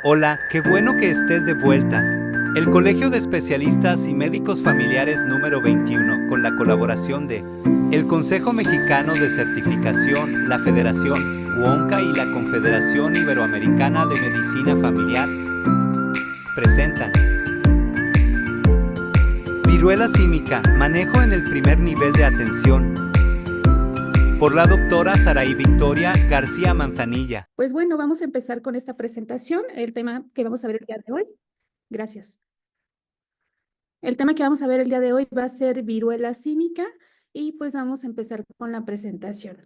Hola, qué bueno que estés de vuelta. El Colegio de Especialistas y Médicos Familiares número 21, con la colaboración de el Consejo Mexicano de Certificación, la Federación UONCA y la Confederación Iberoamericana de Medicina Familiar, presentan Viruela símica, manejo en el primer nivel de atención, por la doctora Saraí Victoria García Manzanilla. Pues bueno, vamos a empezar con esta presentación. El tema que vamos a ver el día de hoy. Gracias. El tema que vamos a ver el día de hoy va a ser viruela símica y pues vamos a empezar con la presentación.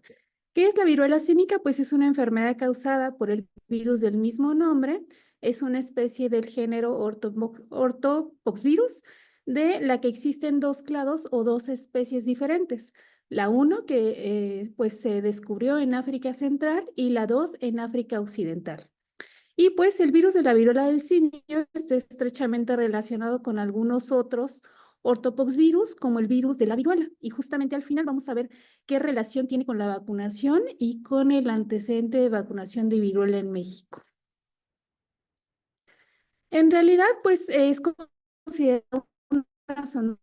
¿Qué es la viruela símica? Pues es una enfermedad causada por el virus del mismo nombre. Es una especie del género ortopoxvirus, de la que existen dos clados o dos especies diferentes. La uno que pues se descubrió en África Central y la dos en África Occidental. Y pues el virus de la viruela del simio está estrechamente relacionado con algunos otros ortopoxvirus, como el virus de la viruela. Y justamente al final vamos a ver qué relación tiene con la vacunación y con el antecedente de vacunación de viruela en México. En realidad, pues es considerado una zoonosis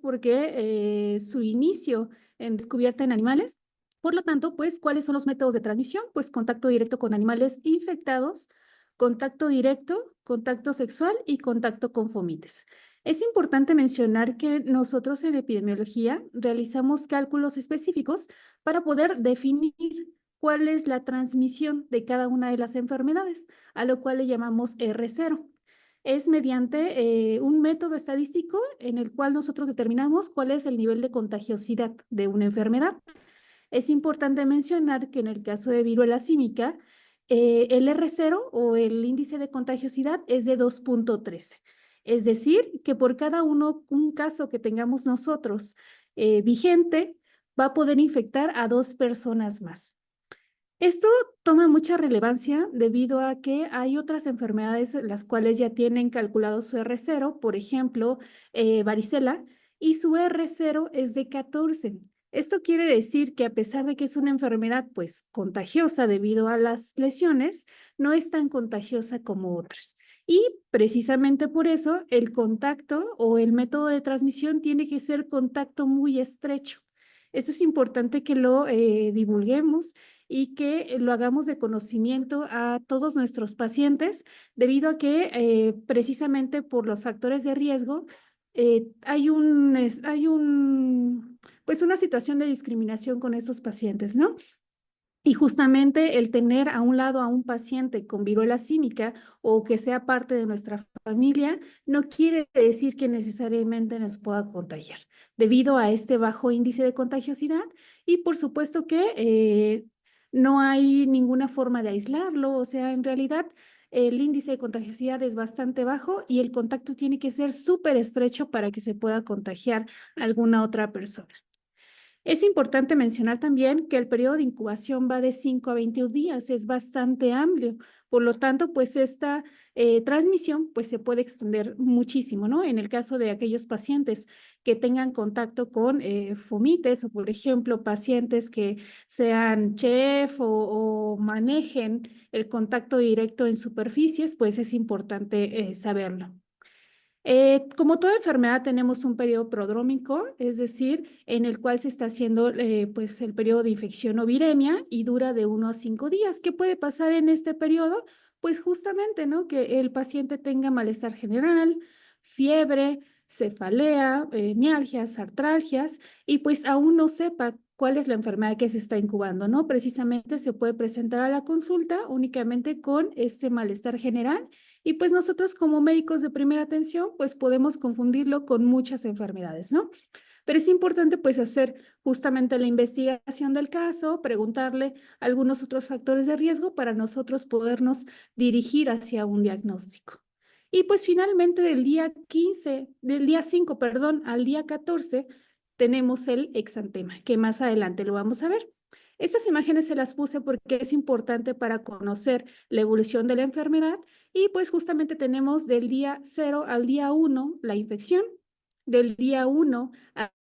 porque su inicio en descubierta en animales. Por lo tanto, pues, ¿cuáles son los métodos de transmisión? Pues contacto directo con animales infectados, contacto directo, contacto sexual y contacto con fomites. Es importante mencionar que nosotros en epidemiología realizamos cálculos específicos para poder definir cuál es la transmisión de cada una de las enfermedades, a lo cual le llamamos R0. Es mediante un método estadístico en el cual nosotros determinamos cuál es el nivel de contagiosidad de una enfermedad. Es importante mencionar que en el caso de viruela símica, el R0 o el índice de contagiosidad es de 2.13. Es decir, que por cada un caso que tengamos nosotros vigente, va a poder infectar a 2 personas más. Esto toma mucha relevancia debido a que hay otras enfermedades las cuales ya tienen calculado su R0, por ejemplo, varicela, y su R0 es de 14. Esto quiere decir que a pesar de que es una enfermedad pues contagiosa debido a las lesiones, no es tan contagiosa como otras. Y precisamente por eso el contacto o el método de transmisión tiene que ser contacto muy estrecho. Eso es importante que lo divulguemos y que lo hagamos de conocimiento a todos nuestros pacientes, debido a que precisamente por los factores de riesgo pues una situación de discriminación con esos pacientes, ¿no? Y justamente el tener a un lado a un paciente con viruela símica o que sea parte de nuestra familia no quiere decir que necesariamente nos pueda contagiar, debido a este bajo índice de contagiosidad y por supuesto que no hay ninguna forma de aislarlo, o sea, en realidad el índice de contagiosidad es bastante bajo y el contacto tiene que ser súper estrecho para que se pueda contagiar a alguna otra persona. Es importante mencionar también que el periodo de incubación va de 5 a 21 días, es bastante amplio. Por lo tanto, pues esta transmisión pues se puede extender muchísimo, ¿no? En el caso de aquellos pacientes que tengan contacto con fomites o, por ejemplo, pacientes que sean chef o manejen el contacto directo en superficies, pues es importante saberlo. Como toda enfermedad tenemos un periodo prodrómico, es decir, en el cual se está haciendo pues el periodo de infección o viremia y dura de 1 a 5 días. ¿Qué puede pasar en este periodo? Pues justamente, ¿no? Que el paciente tenga malestar general, fiebre, cefalea, mialgias, artralgias y pues aún no sepa cuál es la enfermedad que se está incubando, ¿no? Precisamente se puede presentar a la consulta únicamente con este malestar general y pues nosotros como médicos de primera atención, pues podemos confundirlo con muchas enfermedades, ¿no? Pero es importante pues hacer justamente la investigación del caso, preguntarle algunos otros factores de riesgo para nosotros podernos dirigir hacia un diagnóstico. Y pues finalmente del día 5, perdón, al día 14, tenemos el exantema, que más adelante lo vamos a ver. Estas imágenes se las puse porque es importante para conocer la evolución de la enfermedad y pues justamente tenemos del día 0 al día 1 la infección, del día 1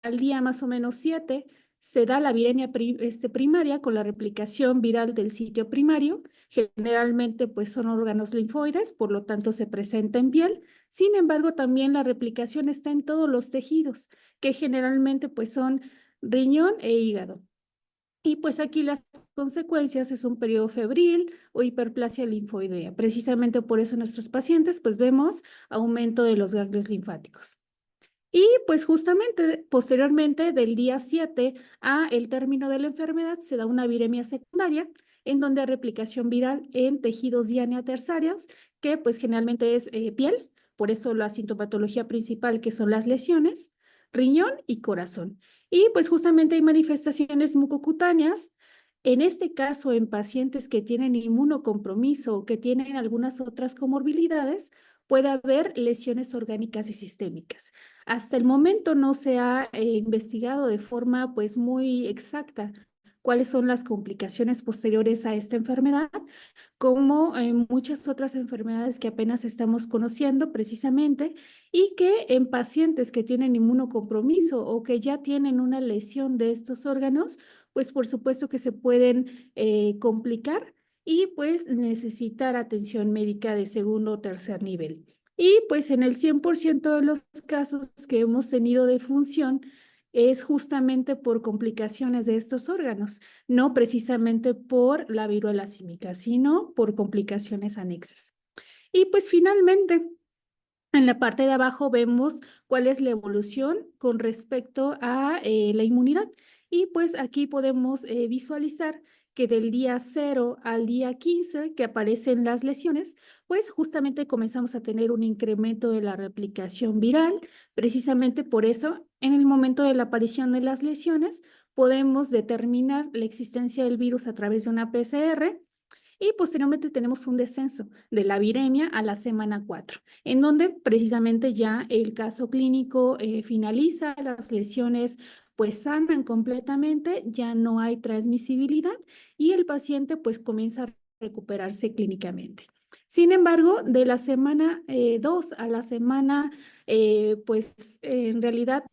al día más o menos 7 se da la viremia primaria con la replicación viral del sitio primario. Generalmente pues son órganos linfoides, por lo tanto se presenta en piel. Sin embargo, también la replicación está en todos los tejidos, que generalmente pues son riñón e hígado. Y pues aquí las consecuencias es un periodo febril o hiperplasia linfoidea. Precisamente por eso en nuestros pacientes pues vemos aumento de los ganglios linfáticos. Y pues justamente posteriormente del día 7 a el término de la enfermedad se da una viremia secundaria en donde hay replicación viral en tejidos diana terciarios, que pues generalmente es piel, por eso la sintomatología principal que son las lesiones, riñón y corazón. Y pues justamente hay manifestaciones mucocutáneas, en este caso en pacientes que tienen inmunocompromiso o que tienen algunas otras comorbilidades, puede haber lesiones orgánicas y sistémicas. Hasta el momento no se ha investigado de forma pues muy exacta cuáles son las complicaciones posteriores a esta enfermedad, como muchas otras enfermedades que apenas estamos conociendo precisamente y que en pacientes que tienen inmunocompromiso o que ya tienen una lesión de estos órganos, pues por supuesto que se pueden complicar y pues necesitar atención médica de segundo o tercer nivel. Y pues en el 100% de los casos que hemos tenido de función es justamente por complicaciones de estos órganos, no precisamente por la viruela símica, sino por complicaciones anexas. Y pues finalmente, en la parte de abajo vemos cuál es la evolución con respecto a la inmunidad. Y pues aquí podemos visualizar que del día 0 al día 15 que aparecen las lesiones, pues justamente comenzamos a tener un incremento de la replicación viral. Precisamente por eso, en el momento de la aparición de las lesiones, podemos determinar la existencia del virus a través de una PCR y posteriormente tenemos un descenso de la viremia a la semana 4, en donde precisamente ya el caso clínico finaliza, las lesiones pues sanan completamente, ya no hay transmisibilidad y el paciente pues comienza a recuperarse clínicamente. Sin embargo, de la semana 2 a la semana, pues en realidad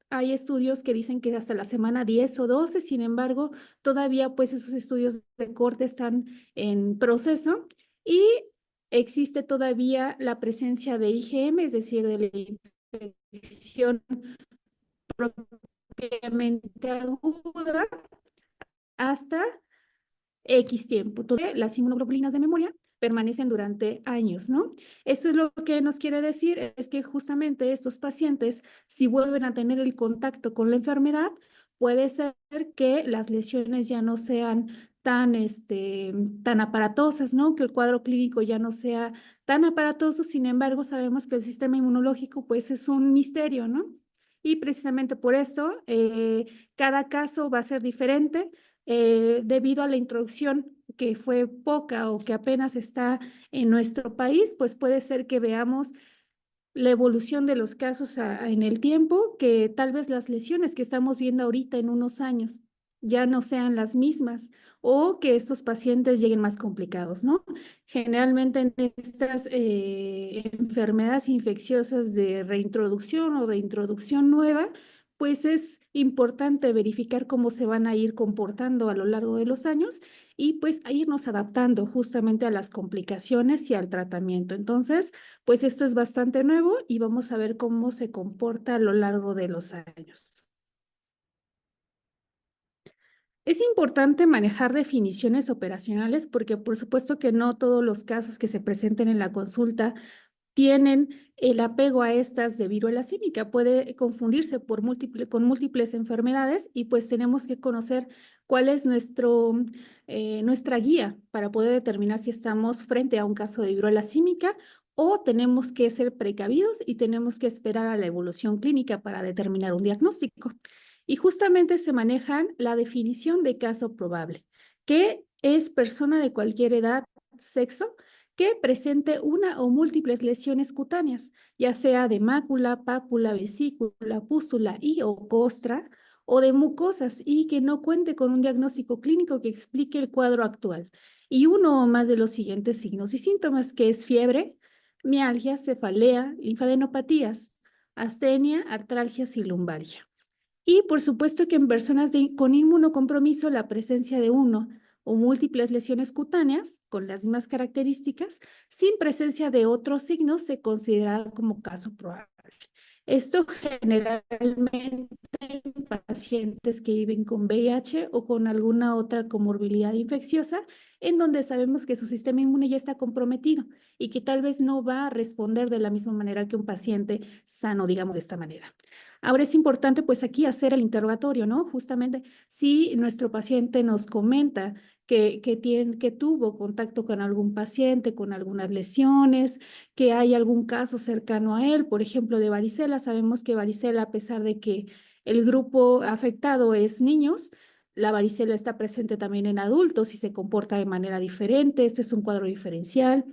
hay estudios que dicen que hasta la semana 10 o 12, sin embargo, todavía pues esos estudios de corte están en proceso y existe todavía la presencia de IgM, es decir, de la infección propiamente aguda hasta X tiempo. Todavía las inmunoglobulinas de memoria permanecen durante años, ¿no? Eso es lo que nos quiere decir, es que justamente estos pacientes, si vuelven a tener el contacto con la enfermedad, puede ser que las lesiones ya no sean tan, tan aparatosas, ¿no? Que el cuadro clínico ya no sea tan aparatoso, sin embargo, sabemos que el sistema inmunológico, pues, es un misterio, ¿no? Y precisamente por esto, cada caso va a ser diferente debido a la introducción que fue poca o que apenas está en nuestro país, pues puede ser que veamos la evolución de los casos en el tiempo, que tal vez las lesiones que estamos viendo ahorita en unos años ya no sean las mismas o que estos pacientes lleguen más complicados, ¿no? Generalmente en estas enfermedades infecciosas de reintroducción o de introducción nueva, pues es importante verificar cómo se van a ir comportando a lo largo de los años y pues a irnos adaptando justamente a las complicaciones y al tratamiento. Entonces, pues esto es bastante nuevo y vamos a ver cómo se comporta a lo largo de los años. Es importante manejar definiciones operacionales porque por supuesto que no todos los casos que se presenten en la consulta tienen el apego a estas de viruela símica. Puede confundirse con múltiples enfermedades y pues tenemos que conocer cuál es nuestra guía para poder determinar si estamos frente a un caso de viruela símica o tenemos que ser precavidos y tenemos que esperar a la evolución clínica para determinar un diagnóstico. Y justamente se manejan la definición de caso probable, que es persona de cualquier edad, sexo, que presente una o múltiples lesiones cutáneas, ya sea de mácula, pápula, vesícula, pústula y o costra, o de mucosas y que no cuente con un diagnóstico clínico que explique el cuadro actual. Y uno o más de los siguientes signos y síntomas, que es fiebre, mialgia, cefalea, linfadenopatías, astenia, artralgias y lumbalgia. Y por supuesto que en personas con inmunocompromiso, la presencia de uno o múltiples lesiones cutáneas con las mismas características, sin presencia de otros signos, se considera como caso probable. Esto generalmente en pacientes que viven con VIH o con alguna otra comorbilidad infecciosa, en donde sabemos que su sistema inmune ya está comprometido y que tal vez no va a responder de la misma manera que un paciente sano, digamos de esta manera. Ahora es importante pues aquí hacer el interrogatorio, ¿no? Justamente si nuestro paciente nos comenta que tuvo contacto con algún paciente, con algunas lesiones, que hay algún caso cercano a él, por ejemplo, de varicela. Sabemos que varicela, a pesar de que el grupo afectado es niños, la varicela está presente también en adultos y se comporta de manera diferente. Este es un cuadro diferencial.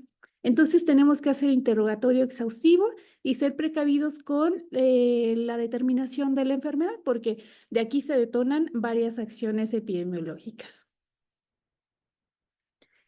Entonces tenemos que hacer interrogatorio exhaustivo y ser precavidos con la determinación de la enfermedad, porque de aquí se detonan varias acciones epidemiológicas.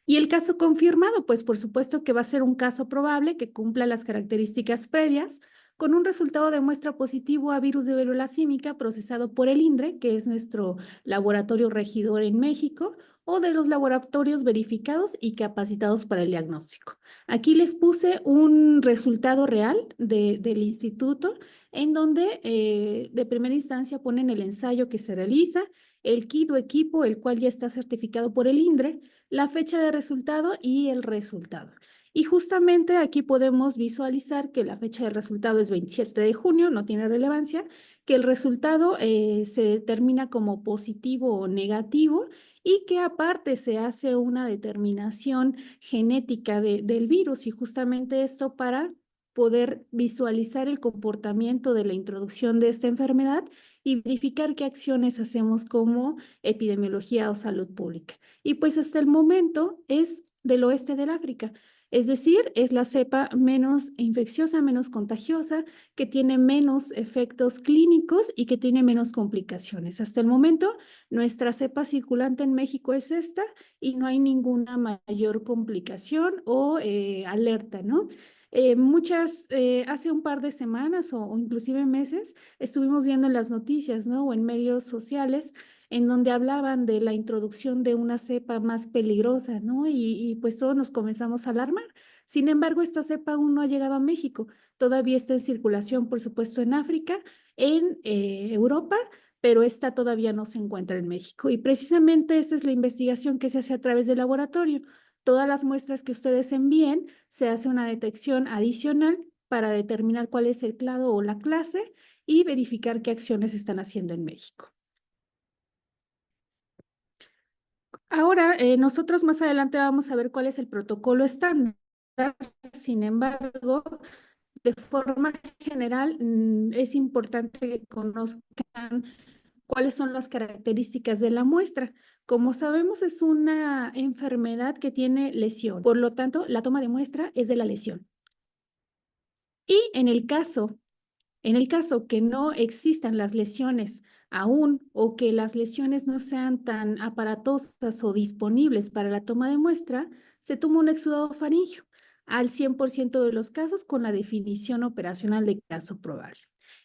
Y el caso confirmado, pues por supuesto que va a ser un caso probable que cumpla las características previas, con un resultado de muestra positivo a virus de viruela símica procesado por el INDRE, que es nuestro laboratorio regidor en México, o de los laboratorios verificados y capacitados para el diagnóstico. Aquí les puse un resultado real del instituto, en donde de primera instancia ponen el ensayo que se realiza, el kit o equipo, el cual ya está certificado por el INDRE, la fecha de resultado y el resultado. Y justamente aquí podemos visualizar que la fecha de resultado es 27 de junio, no tiene relevancia, que el resultado se determina como positivo o negativo y que aparte se hace una determinación genética del virus, y justamente esto para poder visualizar el comportamiento de la introducción de esta enfermedad y verificar qué acciones hacemos como epidemiología o salud pública. Y pues hasta el momento es del oeste del África. Es decir, es la cepa menos infecciosa, menos contagiosa, que tiene menos efectos clínicos y que tiene menos complicaciones. Hasta el momento, nuestra cepa circulante en México es esta y no hay ninguna mayor complicación o alerta, ¿no? Hace un par de semanas o inclusive meses, estuvimos viendo en las noticias, ¿no? O en medios sociales, en donde hablaban de la introducción de una cepa más peligrosa, ¿no? Y pues todos nos comenzamos a alarmar. Sin embargo, esta cepa aún no ha llegado a México. Todavía está en circulación, por supuesto, en África, en Europa, pero esta todavía no se encuentra en México. Y precisamente esa es la investigación que se hace a través del laboratorio. Todas las muestras que ustedes envíen, se hace una detección adicional para determinar cuál es el clado o la clase y verificar qué acciones están haciendo en México. Ahora, nosotros más adelante vamos a ver cuál es el protocolo estándar. Sin embargo, de forma general, es importante que conozcan cuáles son las características de la muestra. Como sabemos, es una enfermedad que tiene lesión. Por lo tanto, la toma de muestra es de la lesión. Y en el caso que no existan las lesiones aún o que las lesiones no sean tan aparatosas o disponibles para la toma de muestra, se toma un exudado faríngeo al 100% de los casos con la definición operacional de caso probable.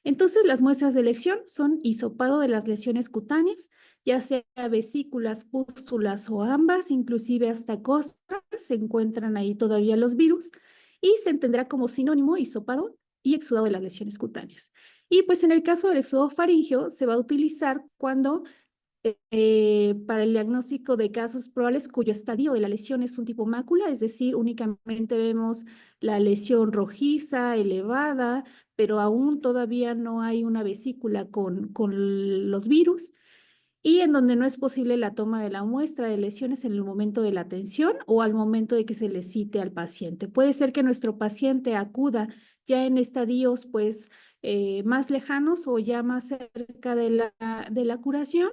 Entonces, las muestras de elección son hisopado de las lesiones cutáneas, ya sea vesículas, pústulas o ambas, inclusive hasta costras, se encuentran ahí todavía los virus, y se entenderá como sinónimo hisopado y exudado de las lesiones cutáneas. Y pues en el caso del exudado faríngeo se va a utilizar cuando para el diagnóstico de casos probables cuyo estadio de la lesión es un tipo mácula, es decir, únicamente vemos la lesión rojiza, elevada, pero aún todavía no hay una vesícula con los virus, y en donde no es posible la toma de la muestra de lesiones en el momento de la atención o al momento de que se le cite al paciente. Puede ser que nuestro paciente acuda ya en estadios pues más lejanos o ya más cerca de la curación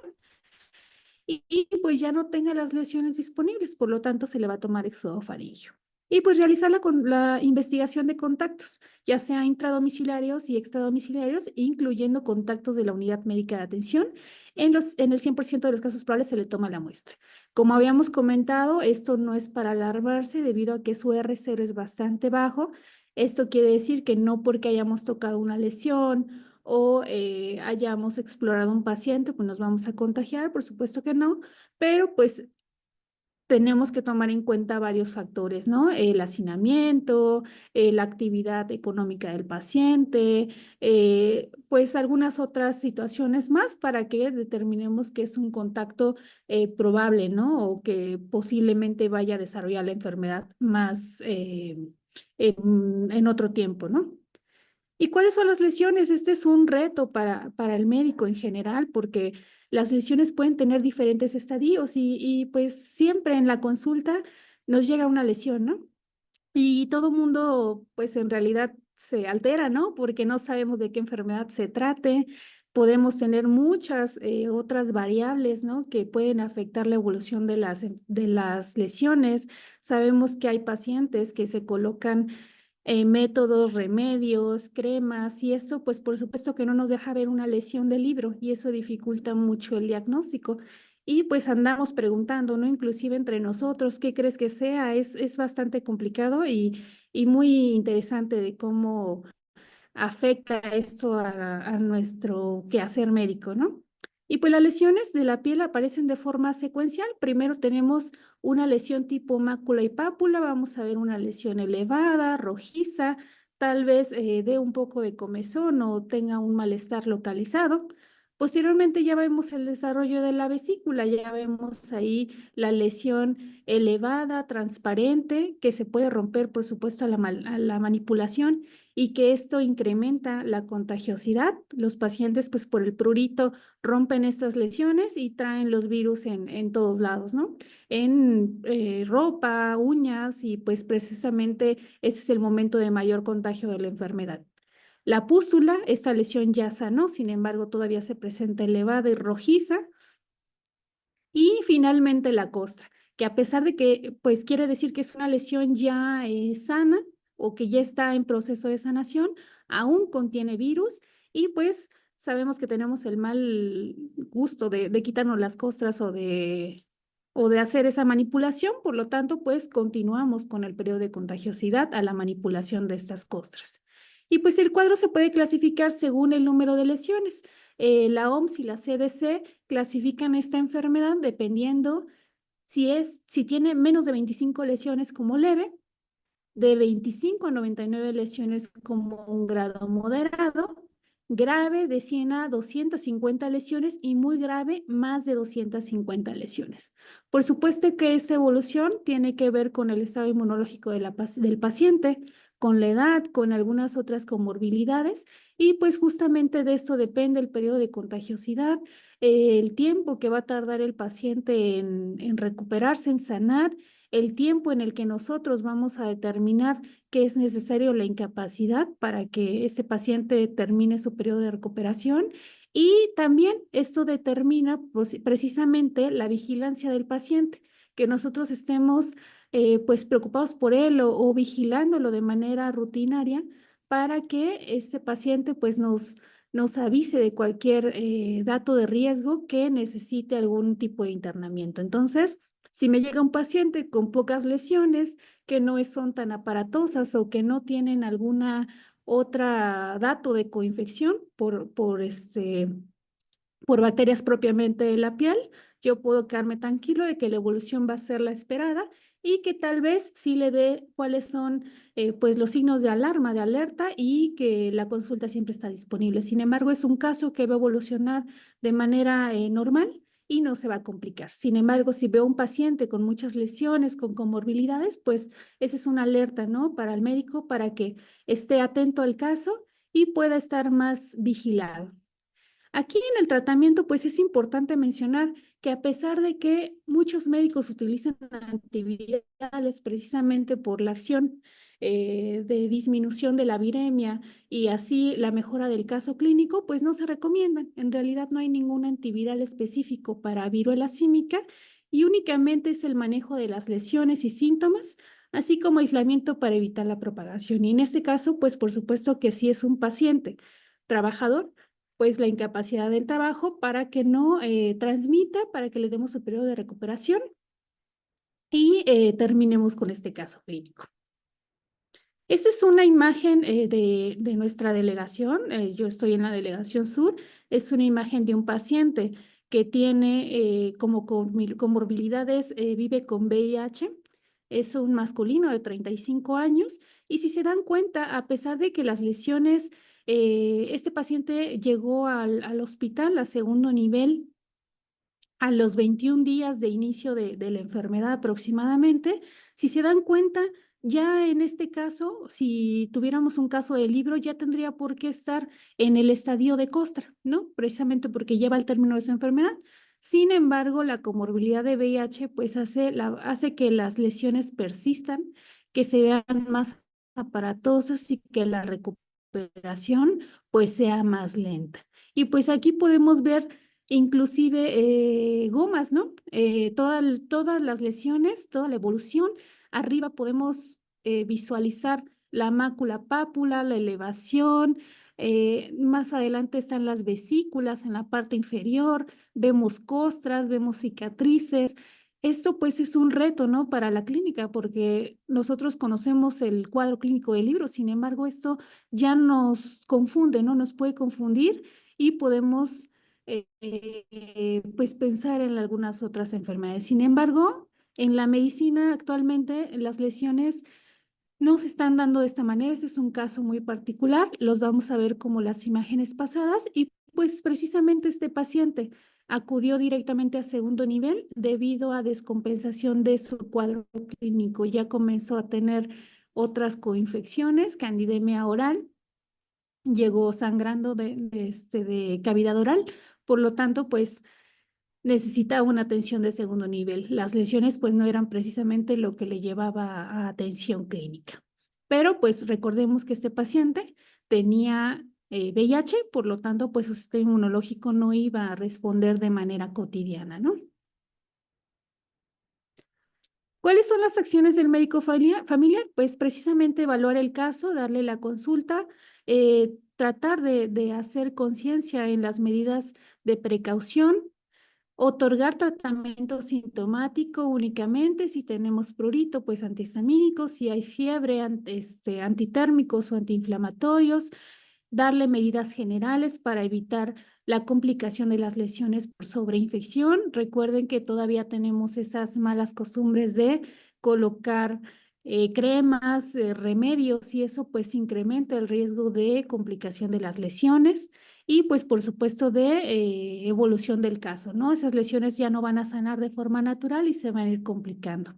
y pues ya no tenga las lesiones disponibles, por lo tanto se le va a tomar exudado faríngeo. Y pues realizar la investigación de contactos, ya sea intradomiciliarios y extradomiciliarios, incluyendo contactos de la unidad médica de atención. En el 100% de los casos probables se le toma la muestra. Como habíamos comentado, esto no es para alarmarse debido a que su R0 es bastante bajo. Esto quiere decir que no porque hayamos tocado una lesión o hayamos explorado un paciente, pues nos vamos a contagiar, por supuesto que no, pero pues tenemos que tomar en cuenta varios factores, ¿no? El hacinamiento, la actividad económica del paciente, pues algunas otras situaciones más para que determinemos que es un contacto probable, ¿no? O que posiblemente vaya a desarrollar la enfermedad más en otro tiempo, ¿no? ¿Y cuáles son las lesiones? Este es un reto para el médico en general, porque las lesiones pueden tener diferentes estadios y pues siempre en la consulta nos llega una lesión, ¿no? Y todo mundo, pues en realidad se altera, ¿no? Porque no sabemos de qué enfermedad se trate. Podemos tener muchas otras variables, ¿no? Que pueden afectar la evolución de las lesiones. Sabemos que hay pacientes que se colocan métodos, remedios, cremas, y esto, pues por supuesto que no nos deja ver una lesión del libro y eso dificulta mucho el diagnóstico. Y pues andamos preguntando, ¿no? Inclusive entre nosotros, ¿qué crees que sea? Es bastante complicado y muy interesante de cómo afecta esto a nuestro quehacer médico, ¿no? Y pues las lesiones de la piel aparecen de forma secuencial. Primero tenemos una lesión tipo mácula y pápula, vamos a ver una lesión elevada, rojiza, tal vez dé un poco de comezón o tenga un malestar localizado. Posteriormente ya vemos el desarrollo de la vesícula, ya vemos ahí la lesión elevada, transparente, que se puede romper, por supuesto, a la manipulación y que esto incrementa la contagiosidad. Los pacientes, pues por el prurito, rompen estas lesiones y traen los virus en todos lados, ¿no? En ropa, uñas y pues precisamente ese es el momento de mayor contagio de la enfermedad. La pústula, esta lesión ya sanó, sin embargo, todavía se presenta elevada y rojiza. Y finalmente la costra, que a pesar de que, pues quiere decir que es una lesión ya sana o que ya está en proceso de sanación, aún contiene virus y pues sabemos que tenemos el mal gusto de quitarnos las costras o de hacer esa manipulación, por lo tanto, pues continuamos con el periodo de contagiosidad a la manipulación de estas costras. Y pues el cuadro se puede clasificar según el número de lesiones. La OMS y la CDC clasifican esta enfermedad dependiendo si tiene menos de 25 lesiones como leve, de 25 a 99 lesiones como un grado moderado, grave de 100 a 250 lesiones y muy grave más de 250 lesiones. Por supuesto que esta evolución tiene que ver con el estado inmunológico del paciente, con la edad, con algunas otras comorbilidades y pues justamente de esto depende el periodo de contagiosidad, el tiempo que va a tardar el paciente en recuperarse, en sanar, el tiempo en el que nosotros vamos a determinar que es necesario la incapacidad para que este paciente termine su periodo de recuperación. Y también esto determina pues, precisamente la vigilancia del paciente, que nosotros estemos pues preocupados por él o vigilándolo de manera rutinaria para que este paciente pues nos avise de cualquier dato de riesgo que necesite algún tipo de internamiento. Entonces, si me llega un paciente con pocas lesiones, que no son tan aparatosas o que no tienen alguna otra dato de coinfección por bacterias propiamente de la piel, yo puedo quedarme tranquilo de que la evolución va a ser la esperada y que tal vez sí le dé cuáles son pues los signos de alarma, de alerta y que la consulta siempre está disponible. Sin embargo, es un caso que va a evolucionar de manera normal y no se va a complicar. Sin embargo, si veo un paciente con muchas lesiones, con comorbilidades, pues esa es una alerta, ¿no? Para el médico, para que esté atento al caso y pueda estar más vigilado. Aquí en el tratamiento, pues es importante mencionar que a pesar de que muchos médicos utilizan antivirales precisamente por la acción de disminución de la viremia y así la mejora del caso clínico, pues no se recomiendan. En realidad no hay ningún antiviral específico para viruela símica y únicamente es el manejo de las lesiones y síntomas, así como aislamiento para evitar la propagación. Y en este caso, pues por supuesto que si es un paciente trabajador, pues la incapacidad del trabajo para que no transmita, para que le demos su periodo de recuperación y terminemos con este caso clínico. Esta es una imagen de nuestra delegación. Yo estoy en la delegación sur. Es una imagen de un paciente que tiene como comorbilidades, vive con VIH. Es un masculino de 35 años. Y si se dan cuenta, a pesar de que las lesiones, este paciente llegó al hospital a segundo nivel a los 21 días de inicio de la enfermedad aproximadamente. Si se dan cuenta, ya en este caso, si tuviéramos un caso de libro, ya tendría por qué estar en el estadio de costra, ¿no? Precisamente porque lleva al término de su enfermedad. Sin embargo, la comorbilidad de VIH pues hace que las lesiones persistan, que se vean más aparatosas y que la recuperación pues sea más lenta. Y pues aquí podemos ver inclusive gomas, ¿no? Todas las lesiones, toda la evolución. Arriba podemos visualizar la mácula pápula, la elevación. Más adelante están las vesículas en la parte inferior, vemos costras, vemos cicatrices. Esto pues es un reto, ¿no? Para la clínica, porque nosotros conocemos el cuadro clínico del libro, sin embargo, esto ya nos confunde, ¿no? Nos puede confundir y podemos pues pensar en algunas otras enfermedades. Sin embargo, en la medicina actualmente las lesiones no se están dando de esta manera. Este es un caso muy particular. Los vamos a ver como las imágenes pasadas y pues precisamente este paciente acudió directamente a segundo nivel debido a descompensación de su cuadro clínico. Ya comenzó a tener otras coinfecciones, candidemia oral, llegó sangrando de cavidad oral, por lo tanto, pues necesitaba una atención de segundo nivel. Las lesiones pues no eran precisamente lo que le llevaba a atención clínica. Pero pues recordemos que este paciente tenía VIH, por lo tanto pues su sistema inmunológico no iba a responder de manera cotidiana, ¿no? ¿Cuáles son las acciones del médico familiar? Pues precisamente evaluar el caso, darle la consulta, tratar de hacer conciencia en las medidas de precaución, otorgar tratamiento sintomático únicamente si tenemos prurito, pues antihistamínicos, si hay fiebre, antitérmicos o antiinflamatorios, darle medidas generales para evitar la complicación de las lesiones por sobreinfección. Recuerden que todavía tenemos esas malas costumbres de colocar cremas, remedios y eso pues incrementa el riesgo de complicación de las lesiones y pues por supuesto de evolución del caso, ¿no? Esas lesiones ya no van a sanar de forma natural y se van a ir complicando.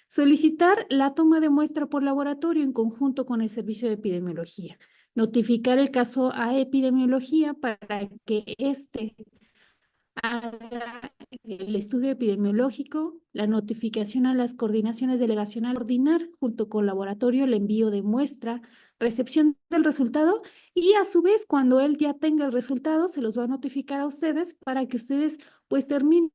Solicitar la toma de muestra por laboratorio en conjunto con el servicio de epidemiología. Notificar el caso a epidemiología para que haga el estudio epidemiológico, la notificación a las coordinaciones delegacionales, coordinar junto con laboratorio el envío de muestra, recepción del resultado y a su vez cuando él ya tenga el resultado se los va a notificar a ustedes para que ustedes pues terminen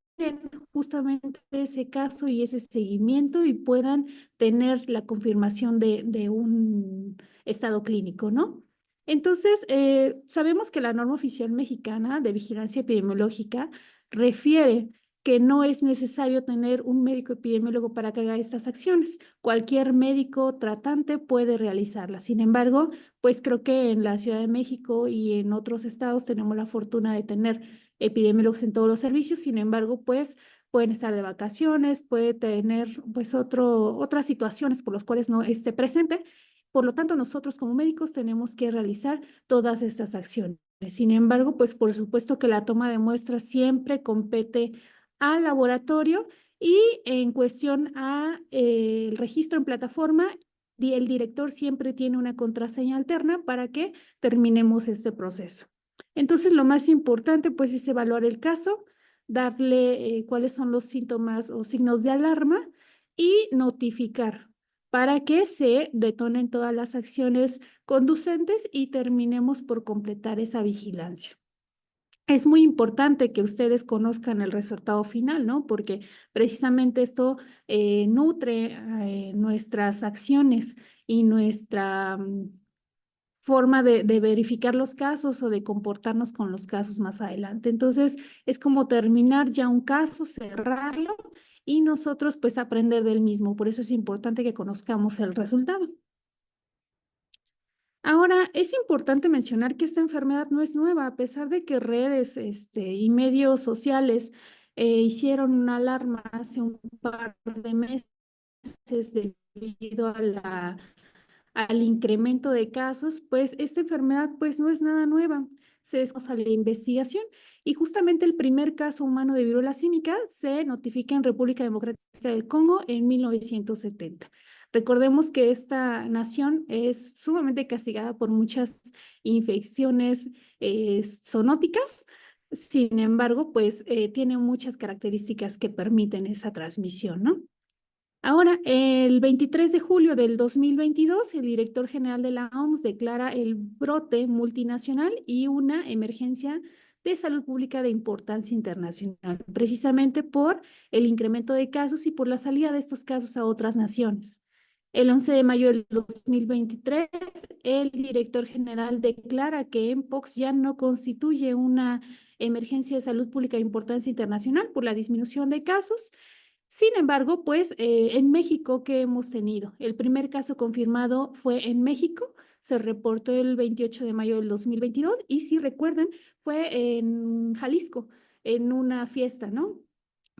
justamente ese caso y ese seguimiento y puedan tener la confirmación de un estado clínico, ¿no? Entonces, sabemos que la norma oficial mexicana de vigilancia epidemiológica refiere que no es necesario tener un médico epidemiólogo para que haga estas acciones. Cualquier médico tratante puede realizarlas. Sin embargo, pues creo que en la Ciudad de México y en otros estados tenemos la fortuna de tener epidemiólogos en todos los servicios. Sin embargo, pues pueden estar de vacaciones, puede tener pues otras situaciones por las cuales no esté presente. Por lo tanto, nosotros como médicos tenemos que realizar todas estas acciones. Sin embargo, pues por supuesto que la toma de muestras siempre compete al laboratorio y en cuestión a el registro en plataforma, el director siempre tiene una contraseña alterna para que terminemos este proceso. Entonces, lo más importante pues es evaluar el caso, darle cuáles son los síntomas o signos de alarma y notificar para que se detonen todas las acciones conducentes y terminemos por completar esa vigilancia. Es muy importante que ustedes conozcan el resultado final, ¿no? Porque precisamente esto nutre nuestras acciones y nuestra forma de verificar los casos o de comportarnos con los casos más adelante. Entonces, es como terminar ya un caso, cerrarlo y nosotros pues aprender del mismo. Por eso es importante que conozcamos el resultado. Ahora, es importante mencionar que esta enfermedad no es nueva, a pesar de que redes, y medios sociales hicieron una alarma hace un par de meses debido a al incremento de casos, pues esta enfermedad pues no es nada nueva. Se desconoce la investigación y justamente el primer caso humano de viruela símica se notifica en República Democrática del Congo en 1970. Recordemos que esta nación es sumamente castigada por muchas infecciones zoonóticas. Sin embargo, pues tiene muchas características que permiten esa transmisión, ¿no? Ahora, el 23 de julio del 2022, el director general de la OMS declara el brote multinacional y una emergencia de salud pública de importancia internacional, precisamente por el incremento de casos y por la salida de estos casos a otras naciones. El 11 de mayo del 2023, el director general declara que Mpox ya no constituye una emergencia de salud pública de importancia internacional por la disminución de casos. Sin embargo, pues en México, ¿qué hemos tenido? El primer caso confirmado fue en México, se reportó el 28 de mayo del 2022 y si recuerdan, fue en Jalisco, en una fiesta, ¿no?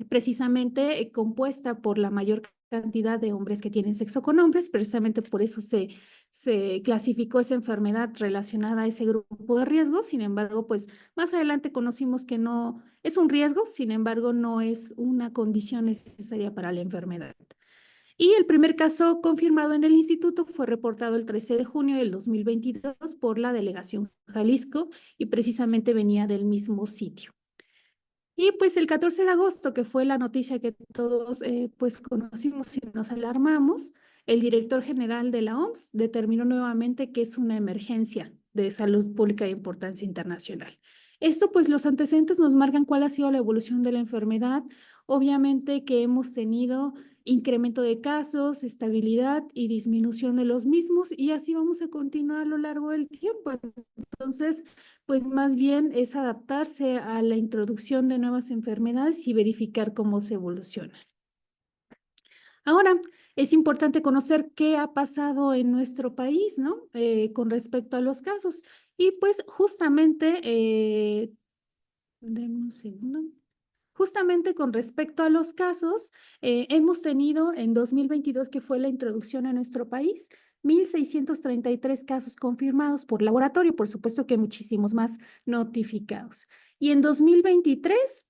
Precisamente compuesta por la mayor cantidad de hombres que tienen sexo con hombres, precisamente por eso se clasificó esa enfermedad relacionada a ese grupo de riesgo. Sin embargo, pues más adelante conocimos que no es un riesgo, sin embargo, no es una condición necesaria para la enfermedad. Y el primer caso confirmado en el instituto fue reportado el 13 de junio del 2022 por la delegación Jalisco y precisamente venía del mismo sitio. Y pues el 14 de agosto, que fue la noticia que todos pues conocimos y nos alarmamos, el director general de la OMS determinó nuevamente que es una emergencia de salud pública de importancia internacional. Esto pues los antecedentes nos marcan cuál ha sido la evolución de la enfermedad. Obviamente que hemos tenido incremento de casos, estabilidad y disminución de los mismos y así vamos a continuar a lo largo del tiempo. Entonces, pues más bien es adaptarse a la introducción de nuevas enfermedades y verificar cómo se evoluciona. Ahora, es importante conocer qué ha pasado en nuestro país, ¿no? Con respecto a los casos. Y pues justamente, denme un segundo. Justamente con respecto a los casos, hemos tenido en 2022, que fue la introducción a nuestro país, 1,633 casos confirmados por laboratorio, por supuesto que muchísimos más notificados. Y en 2023,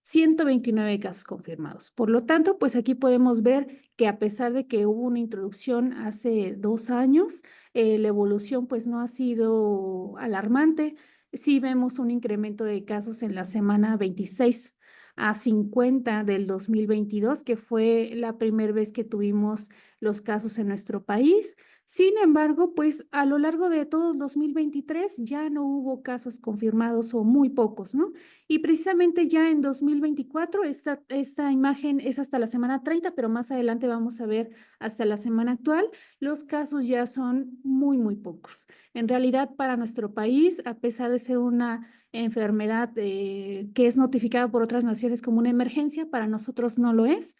129 casos confirmados. Por lo tanto, pues aquí podemos ver que a pesar de que hubo una introducción hace 2 años, la evolución pues no ha sido alarmante. Sí vemos un incremento de casos en la semana 26 a 50 del 2022, que fue la primera vez que tuvimos los casos en nuestro país. Sin embargo, pues a lo largo de todo el 2023 ya no hubo casos confirmados o muy pocos, ¿no? Y precisamente ya en 2024, esta imagen es hasta la semana 30, pero más adelante vamos a ver hasta la semana actual, los casos ya son muy, muy pocos. En realidad, para nuestro país, a pesar de ser una enfermedad que es notificada por otras naciones como una emergencia, para nosotros no lo es.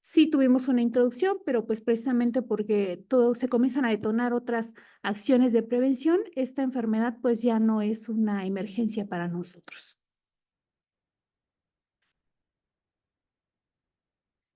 Sí tuvimos una introducción, pero pues precisamente porque todo se comienzan a detonar otras acciones de prevención, esta enfermedad pues ya no es una emergencia para nosotros.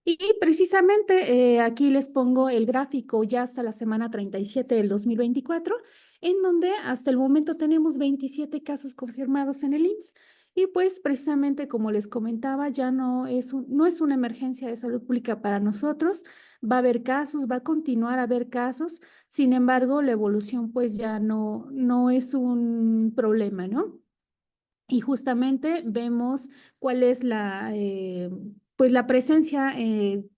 Y precisamente aquí les pongo el gráfico ya hasta la semana 37 del 2024, en donde hasta el momento tenemos 27 casos confirmados en el IMSS. Y pues precisamente como les comentaba, ya no es una emergencia de salud pública para nosotros. Va a haber casos, va a continuar a haber casos. Sin embargo, la evolución pues ya no es un problema, ¿no? Y justamente vemos cuál es pues la presencia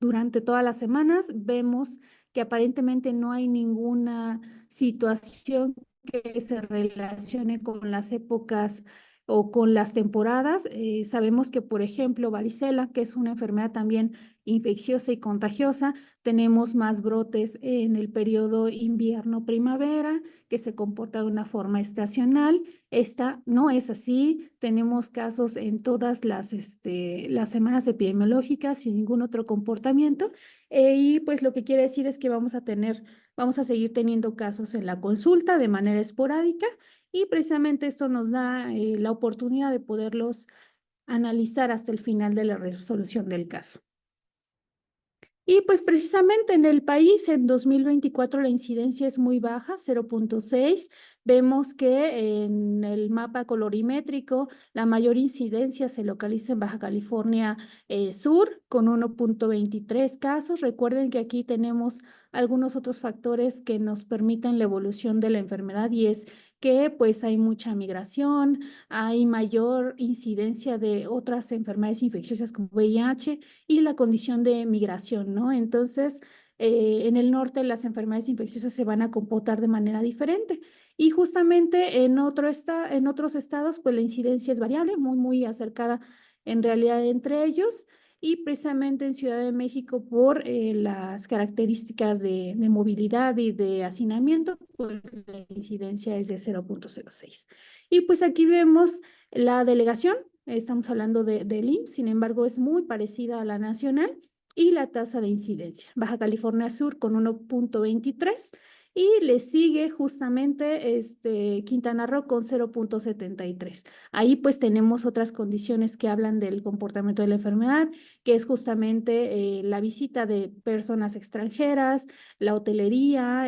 durante todas las semanas. Vemos que aparentemente no hay ninguna situación que se relacione con las épocas o con las temporadas. Sabemos que, por ejemplo, varicela, que es una enfermedad también infecciosa y contagiosa, tenemos más brotes en el periodo invierno-primavera, que se comporta de una forma estacional. Esta no es así. Tenemos casos en todas las semanas epidemiológicas sin ningún otro comportamiento. Y pues lo que quiere decir es que vamos a seguir teniendo casos en la consulta de manera esporádica y precisamente esto nos da la oportunidad de poderlos analizar hasta el final de la resolución del caso. Y pues precisamente en el país en 2024 la incidencia es muy baja, 0.6. Vemos que en el mapa colorimétrico la mayor incidencia se localiza en Baja California Sur con 1.23 casos. Recuerden que aquí tenemos algunos otros factores que nos permiten la evolución de la enfermedad y es que pues hay mucha migración, hay mayor incidencia de otras enfermedades infecciosas como VIH y la condición de migración, ¿no? Entonces, en el norte las enfermedades infecciosas se van a comportar de manera diferente. Y justamente en otros estados, pues la incidencia es variable, muy, muy acercada en realidad entre ellos. Y precisamente en Ciudad de México, por las características de movilidad y de hacinamiento, pues la incidencia es de 0.06. Y pues aquí vemos la delegación. Estamos hablando del IMSS, sin embargo, es muy parecida a la nacional y la tasa de incidencia. Baja California Sur con 1.23 y le sigue justamente Quintana Roo con 0.73. Ahí pues tenemos otras condiciones que hablan del comportamiento de la enfermedad, que es justamente la visita de personas extranjeras, la hotelería,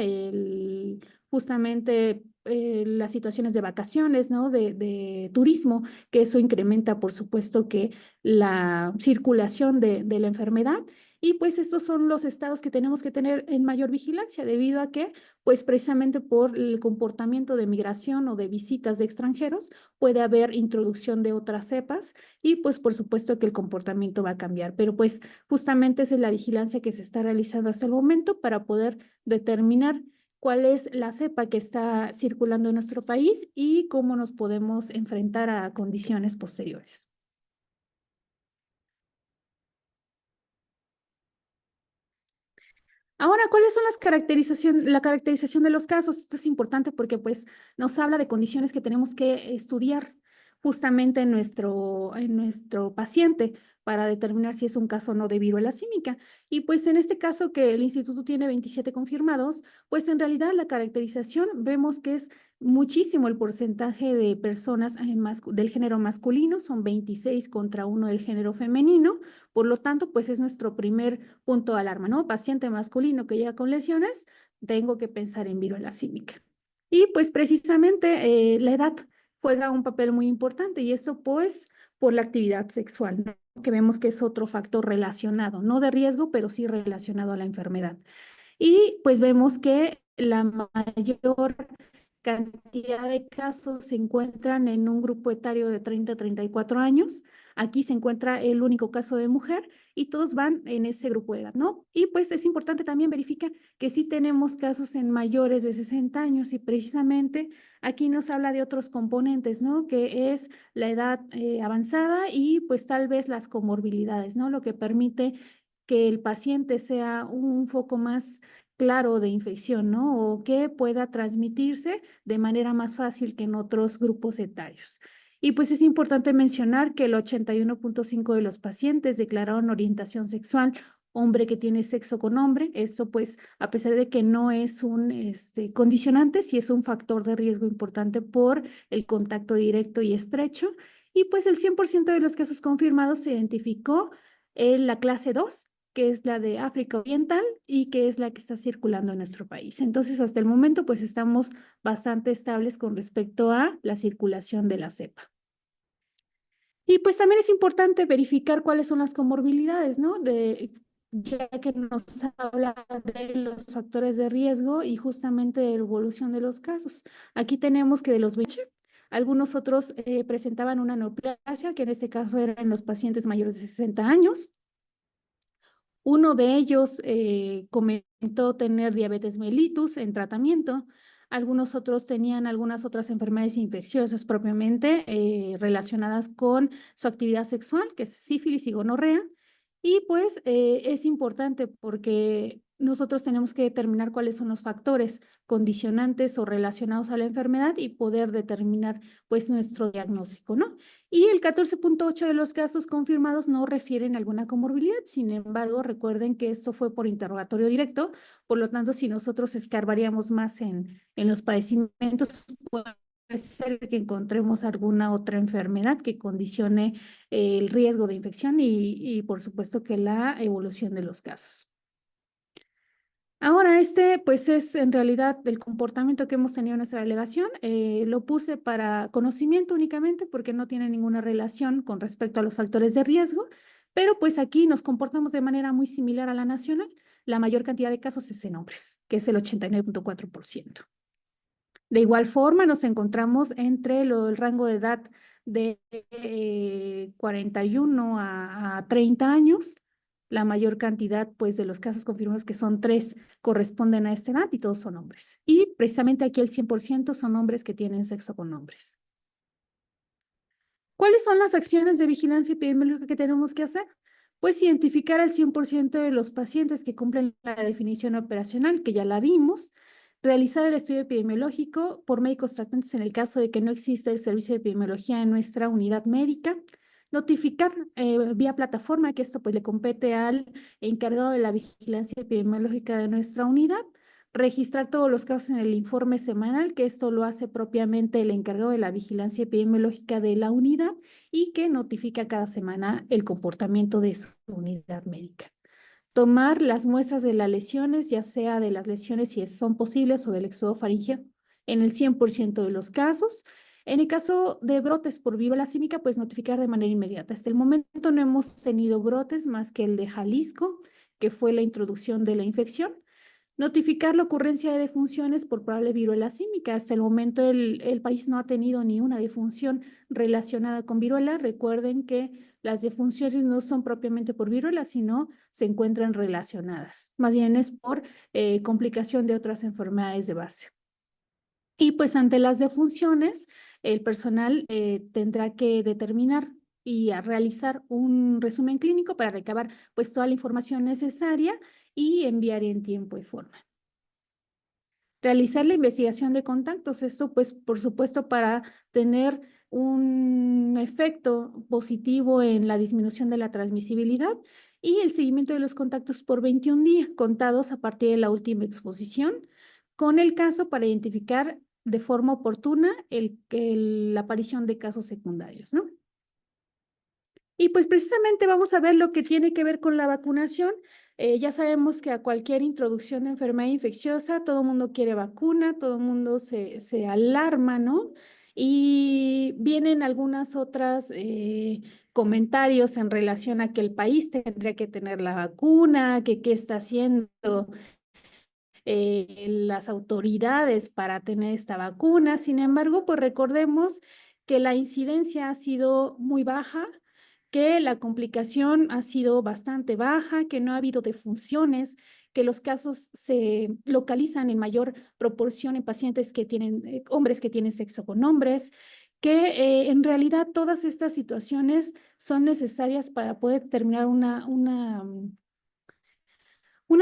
justamente las situaciones de vacaciones, ¿no? De turismo, que eso incrementa, por supuesto, que la circulación de la enfermedad. Y pues estos son los estados que tenemos que tener en mayor vigilancia, debido a que, pues precisamente por el comportamiento de migración o de visitas de extranjeros, puede haber introducción de otras cepas y pues por supuesto que el comportamiento va a cambiar. Pero pues justamente esa es la vigilancia que se está realizando hasta el momento para poder determinar cuál es la cepa que está circulando en nuestro país y cómo nos podemos enfrentar a condiciones posteriores. Ahora, ¿cuáles son la caracterización de los casos? Esto es importante porque pues nos habla de condiciones que tenemos que estudiar justamente en nuestro paciente para determinar si es un caso o no de viruela símica. Y pues en este caso que el instituto tiene 27 confirmados, pues en realidad la caracterización vemos que es muchísimo el porcentaje de personas del género masculino, son 26 contra 1 del género femenino. Por lo tanto, pues es nuestro primer punto de alarma, ¿no? Paciente masculino que llega con lesiones, tengo que pensar en viruela símica. Y pues precisamente la edad juega un papel muy importante y eso pues por la actividad sexual, ¿no? Que vemos que es otro factor relacionado, no de riesgo, pero sí relacionado a la enfermedad. Y pues vemos que la mayor cantidad de casos se encuentran en un grupo etario de 30 a 34 años. Aquí se encuentra el único caso de mujer y todos van en ese grupo de edad, ¿no? Y pues es importante también verificar que sí tenemos casos en mayores de 60 años y precisamente aquí nos habla de otros componentes, ¿no? Que es la edad avanzada y pues tal vez las comorbilidades, ¿no? Lo que permite que el paciente sea un foco más claro de infección, ¿no? O que pueda transmitirse de manera más fácil que en otros grupos etarios. Y pues es importante mencionar que el 81.5 de los pacientes declararon orientación sexual hombre que tiene sexo con hombre. Esto pues a pesar de que no es un condicionante, sí es un factor de riesgo importante por el contacto directo y estrecho. Y pues el 100% de los casos confirmados se identificó en la clase 2, que es la de África Oriental y que es la que está circulando en nuestro país. Entonces, hasta el momento, pues estamos bastante estables con respecto a la circulación de la cepa. Y pues también es importante verificar cuáles son las comorbilidades, ¿no? Ya que nos habla de los factores de riesgo y justamente de la evolución de los casos. Aquí tenemos que de los 20, algunos otros presentaban una neoplasia, que en este caso eran los pacientes mayores de 60 años. Uno de ellos comentó tener diabetes mellitus en tratamiento. algunos otros tenían algunas otras enfermedades infecciosas propiamente relacionadas con su actividad sexual, que es sífilis y gonorrea. Y pues es importante porque nosotros tenemos que determinar cuáles son los factores condicionantes o relacionados a la enfermedad y poder determinar pues nuestro diagnóstico, ¿no? Y el 14.8 de los casos confirmados no refieren a alguna comorbilidad. Sin embargo, recuerden que esto fue por interrogatorio directo, por lo tanto, si nosotros escarbaríamos más en los padecimientos, puede ser que encontremos alguna otra enfermedad que condicione el riesgo de infección y por supuesto que la evolución de los casos. Ahora, pues es en realidad el comportamiento que hemos tenido en nuestra delegación. Lo puse para conocimiento únicamente porque no tiene ninguna relación con respecto a los factores de riesgo, pero pues aquí nos comportamos de manera muy similar a la nacional. La mayor cantidad de casos es en hombres, que es el 89.4%. De igual forma, nos encontramos entre el rango de edad de 41 a 30 años. La mayor cantidad, pues, de los casos confirmados, que son 3, corresponden a esta edad y todos son hombres. Y precisamente aquí el 100% son hombres que tienen sexo con hombres. ¿Cuáles son las acciones de vigilancia epidemiológica que tenemos que hacer? Pues identificar al 100% de los pacientes que cumplen la definición operacional, que ya la vimos, realizar el estudio epidemiológico por médicos tratantes en el caso de que no exista el servicio de epidemiología en nuestra unidad médica, notificar vía plataforma, que esto pues le compete al encargado de la vigilancia epidemiológica de nuestra unidad, registrar todos los casos en el informe semanal, que esto lo hace propiamente el encargado de la vigilancia epidemiológica de la unidad y que notifica cada semana el comportamiento de su unidad médica. Tomar las muestras de las lesiones, ya sea de las lesiones si son posibles o del éxodo faríngeo, en el 100% de los casos. En el caso de brotes por viruela símica, pues notificar de manera inmediata. Hasta el momento no hemos tenido brotes más que el de Jalisco, que fue la introducción de la infección. Notificar la ocurrencia de defunciones por probable viruela símica. Hasta el momento el país no ha tenido ni una defunción relacionada con viruela. Recuerden que las defunciones no son propiamente por viruela, sino se encuentran relacionadas. Más bien es por complicación de otras enfermedades de base. Y pues ante las defunciones, el personal tendrá que determinar y a realizar un resumen clínico para recabar pues toda la información necesaria y enviar en tiempo y forma. Realizar la investigación de contactos, esto pues por supuesto para tener un efecto positivo en la disminución de la transmisibilidad y el seguimiento de los contactos por 21 días contados a partir de la última exposición, con el caso para identificar de forma oportuna la aparición de casos secundarios, ¿no? Y pues precisamente vamos a ver lo que tiene que ver con la vacunación. Ya sabemos que a cualquier introducción de enfermedad infecciosa, todo el mundo quiere vacuna, todo el mundo se alarma, ¿no? Y vienen algunas otras comentarios en relación a que el país tendría que tener la vacuna, que qué está haciendo las autoridades para tener esta vacuna. Sin embargo, pues recordemos que la incidencia ha sido muy baja, que la complicación ha sido bastante baja, que no ha habido defunciones, que los casos se localizan en mayor proporción en pacientes que tienen, hombres que tienen sexo con hombres, que en realidad todas estas situaciones son necesarias para poder determinar una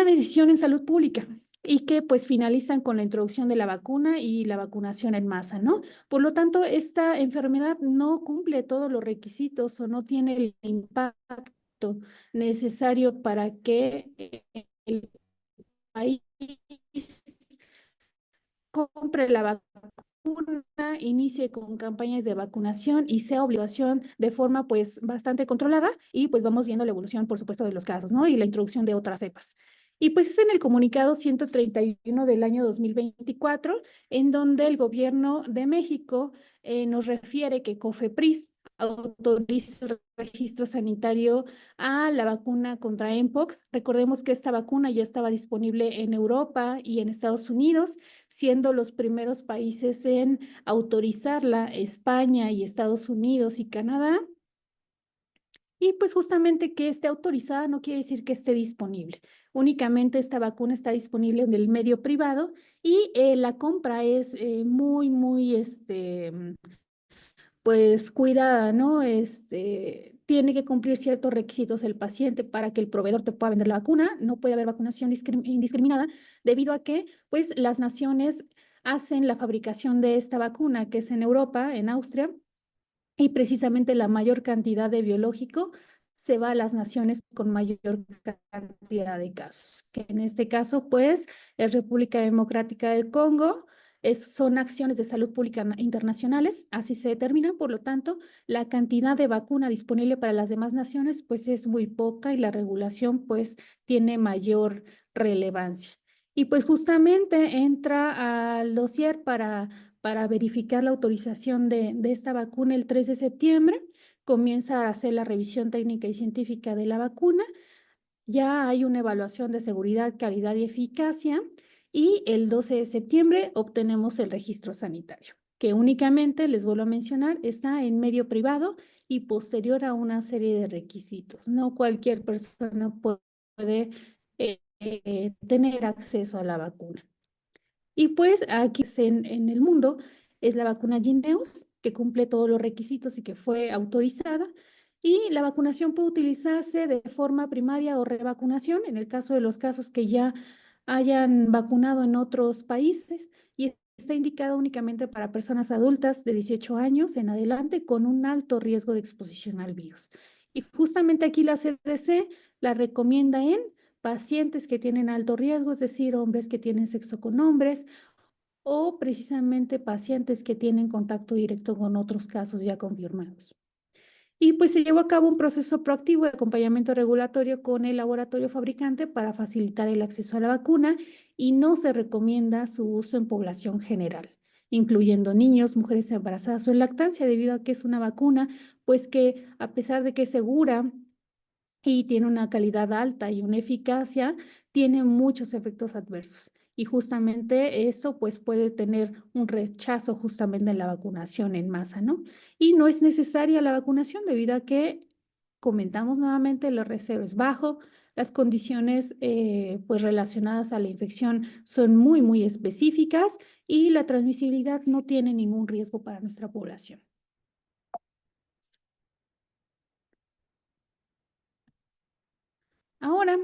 decisión en salud pública y que pues finalizan con la introducción de la vacuna y la vacunación en masa, ¿no? Por lo tanto, esta enfermedad no cumple todos los requisitos o no tiene el impacto necesario para que el país compre la vacuna, inicie con campañas de vacunación y sea obligación de forma pues bastante controlada y pues vamos viendo la evolución por supuesto de los casos, ¿no? Y la introducción de otras cepas. Y pues es en el comunicado 131 del año 2024 en donde el gobierno de México nos refiere que COFEPRIS autoriza el registro sanitario a la vacuna contra mpox. Recordemos que esta vacuna ya estaba disponible en Europa y en Estados Unidos, siendo los primeros países en autorizarla España y Estados Unidos y Canadá. Y pues justamente que esté autorizada no quiere decir que esté disponible. Únicamente esta vacuna está disponible en el medio privado y la compra es muy, pues cuidada, ¿no? Tiene que cumplir ciertos requisitos el paciente para que el proveedor te pueda vender la vacuna. No puede haber vacunación indiscriminada debido a que, pues, las naciones hacen la fabricación de esta vacuna, que es en Europa, en Austria, y precisamente la mayor cantidad de biológico se va a las naciones con mayor cantidad de casos, que en este caso, pues, es República Democrática del Congo. Son acciones de salud pública internacionales, así se determinan, por lo tanto, la cantidad de vacuna disponible para las demás naciones, pues, es muy poca y la regulación, pues, tiene mayor relevancia. Y pues justamente entra al dossier para verificar la autorización de esta vacuna el 3 de septiembre. Comienza a hacer la revisión técnica y científica de la vacuna. Ya hay una evaluación de seguridad, calidad y eficacia. Y el 12 de septiembre obtenemos el registro sanitario, que únicamente, les vuelvo a mencionar, está en medio privado y posterior a una serie de requisitos. No cualquier persona puede tener acceso a la vacuna. Y pues aquí en el mundo es la vacuna Jynneos, que cumple todos los requisitos y que fue autorizada. Y la vacunación puede utilizarse de forma primaria o revacunación en el caso de los casos que ya hayan vacunado en otros países. Y está indicada únicamente para personas adultas de 18 años en adelante con un alto riesgo de exposición al virus. Y justamente aquí la CDC la recomienda en pacientes que tienen alto riesgo, es decir, hombres que tienen sexo con hombres o precisamente pacientes que tienen contacto directo con otros casos ya confirmados. Y pues se llevó a cabo un proceso proactivo de acompañamiento regulatorio con el laboratorio fabricante para facilitar el acceso a la vacuna y no se recomienda su uso en población general, incluyendo niños, mujeres embarazadas o en lactancia, debido a que es una vacuna, pues que a pesar de que es segura y tiene una calidad alta y una eficacia, tiene muchos efectos adversos. Y justamente esto pues puede tener un rechazo justamente en la vacunación en masa, ¿no? Y no es necesaria la vacunación debido a que, comentamos nuevamente, el R0 es bajo, las condiciones pues relacionadas a la infección son muy específicas y la transmisibilidad no tiene ningún riesgo para nuestra población. Ahora,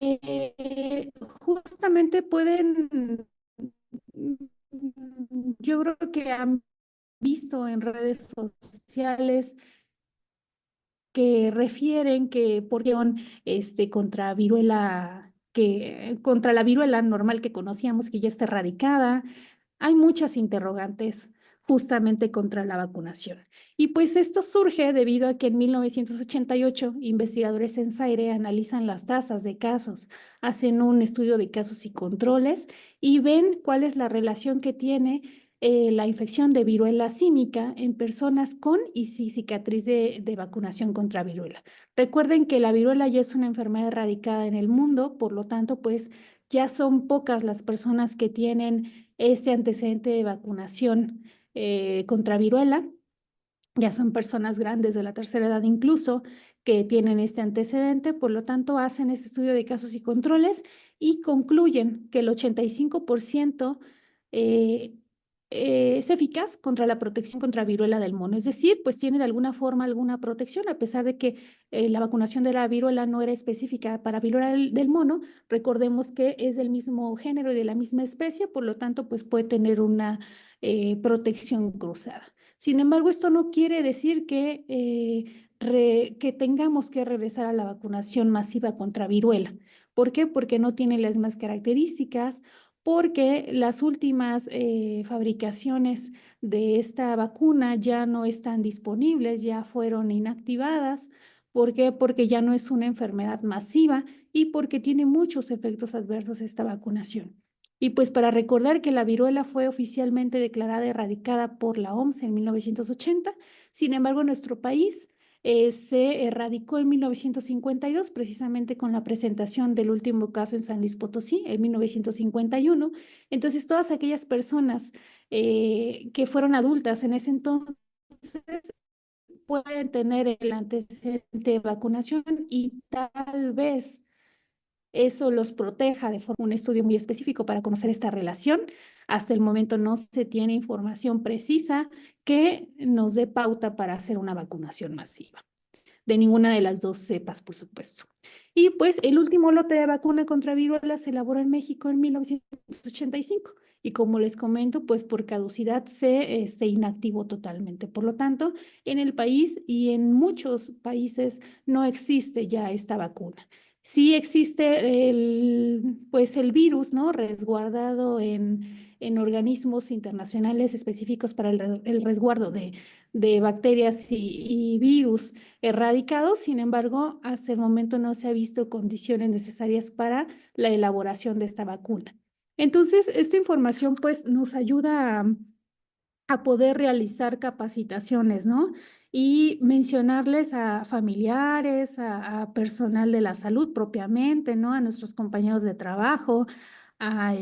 eh, justamente pueden, yo creo que han visto en redes sociales que refieren que contra viruela, que contra la viruela normal que conocíamos, que ya está erradicada. Hay muchas interrogantes justamente contra la vacunación. Y pues esto surge debido a que en 1988 investigadores en Zaire analizan las tasas de casos, hacen un estudio de casos y controles y ven cuál es la relación que tiene la infección de viruela símica en personas con y sin cicatriz de vacunación contra viruela. Recuerden que la viruela ya es una enfermedad erradicada en el mundo, por lo tanto, pues ya son pocas las personas que tienen este antecedente de vacunación contra viruela. Ya son personas grandes de la tercera edad incluso que tienen este antecedente, por lo tanto hacen este estudio de casos y controles y concluyen que el 85% eh, es eficaz contra la protección contra viruela del mono. Es decir, pues tiene de alguna forma alguna protección, a pesar de que la vacunación de la viruela no era específica para viruela del mono. Recordemos que es del mismo género y de la misma especie, por lo tanto, pues puede tener una protección cruzada. Sin embargo, esto no quiere decir que tengamos que regresar a la vacunación masiva contra viruela. ¿Por qué? Porque no tiene las mismas características, porque las últimas fabricaciones de esta vacuna ya no están disponibles, ya fueron inactivadas. ¿Por qué? Porque ya no es una enfermedad masiva y porque tiene muchos efectos adversos esta vacunación. Y pues para recordar que la viruela fue oficialmente declarada erradicada por la OMS en 1980, sin embargo, en nuestro país se erradicó en 1952, precisamente con la presentación del último caso en San Luis Potosí, en 1951. Entonces, todas aquellas personas que fueron adultas en ese entonces pueden tener el antecedente de vacunación y tal vez eso los proteja de forma un estudio muy específico para conocer esta relación. Hasta el momento no se tiene información precisa que nos dé pauta para hacer una vacunación masiva de ninguna de las dos cepas, por supuesto. Y pues el último lote de vacuna contra viruela se elaboró en México en 1985 y como les comento, pues por caducidad se inactivó totalmente. Por lo tanto, en el país y en muchos países no existe ya esta vacuna. Sí existe pues el virus, ¿no? Resguardado en organismos internacionales específicos para el resguardo de bacterias y virus erradicados. Sin embargo, hasta el momento no se ha visto condiciones necesarias para la elaboración de esta vacuna. Entonces, esta información pues nos ayuda a poder realizar capacitaciones, ¿no? Y mencionarles a familiares, a personal de la salud propiamente, ¿no? A nuestros compañeros de trabajo, a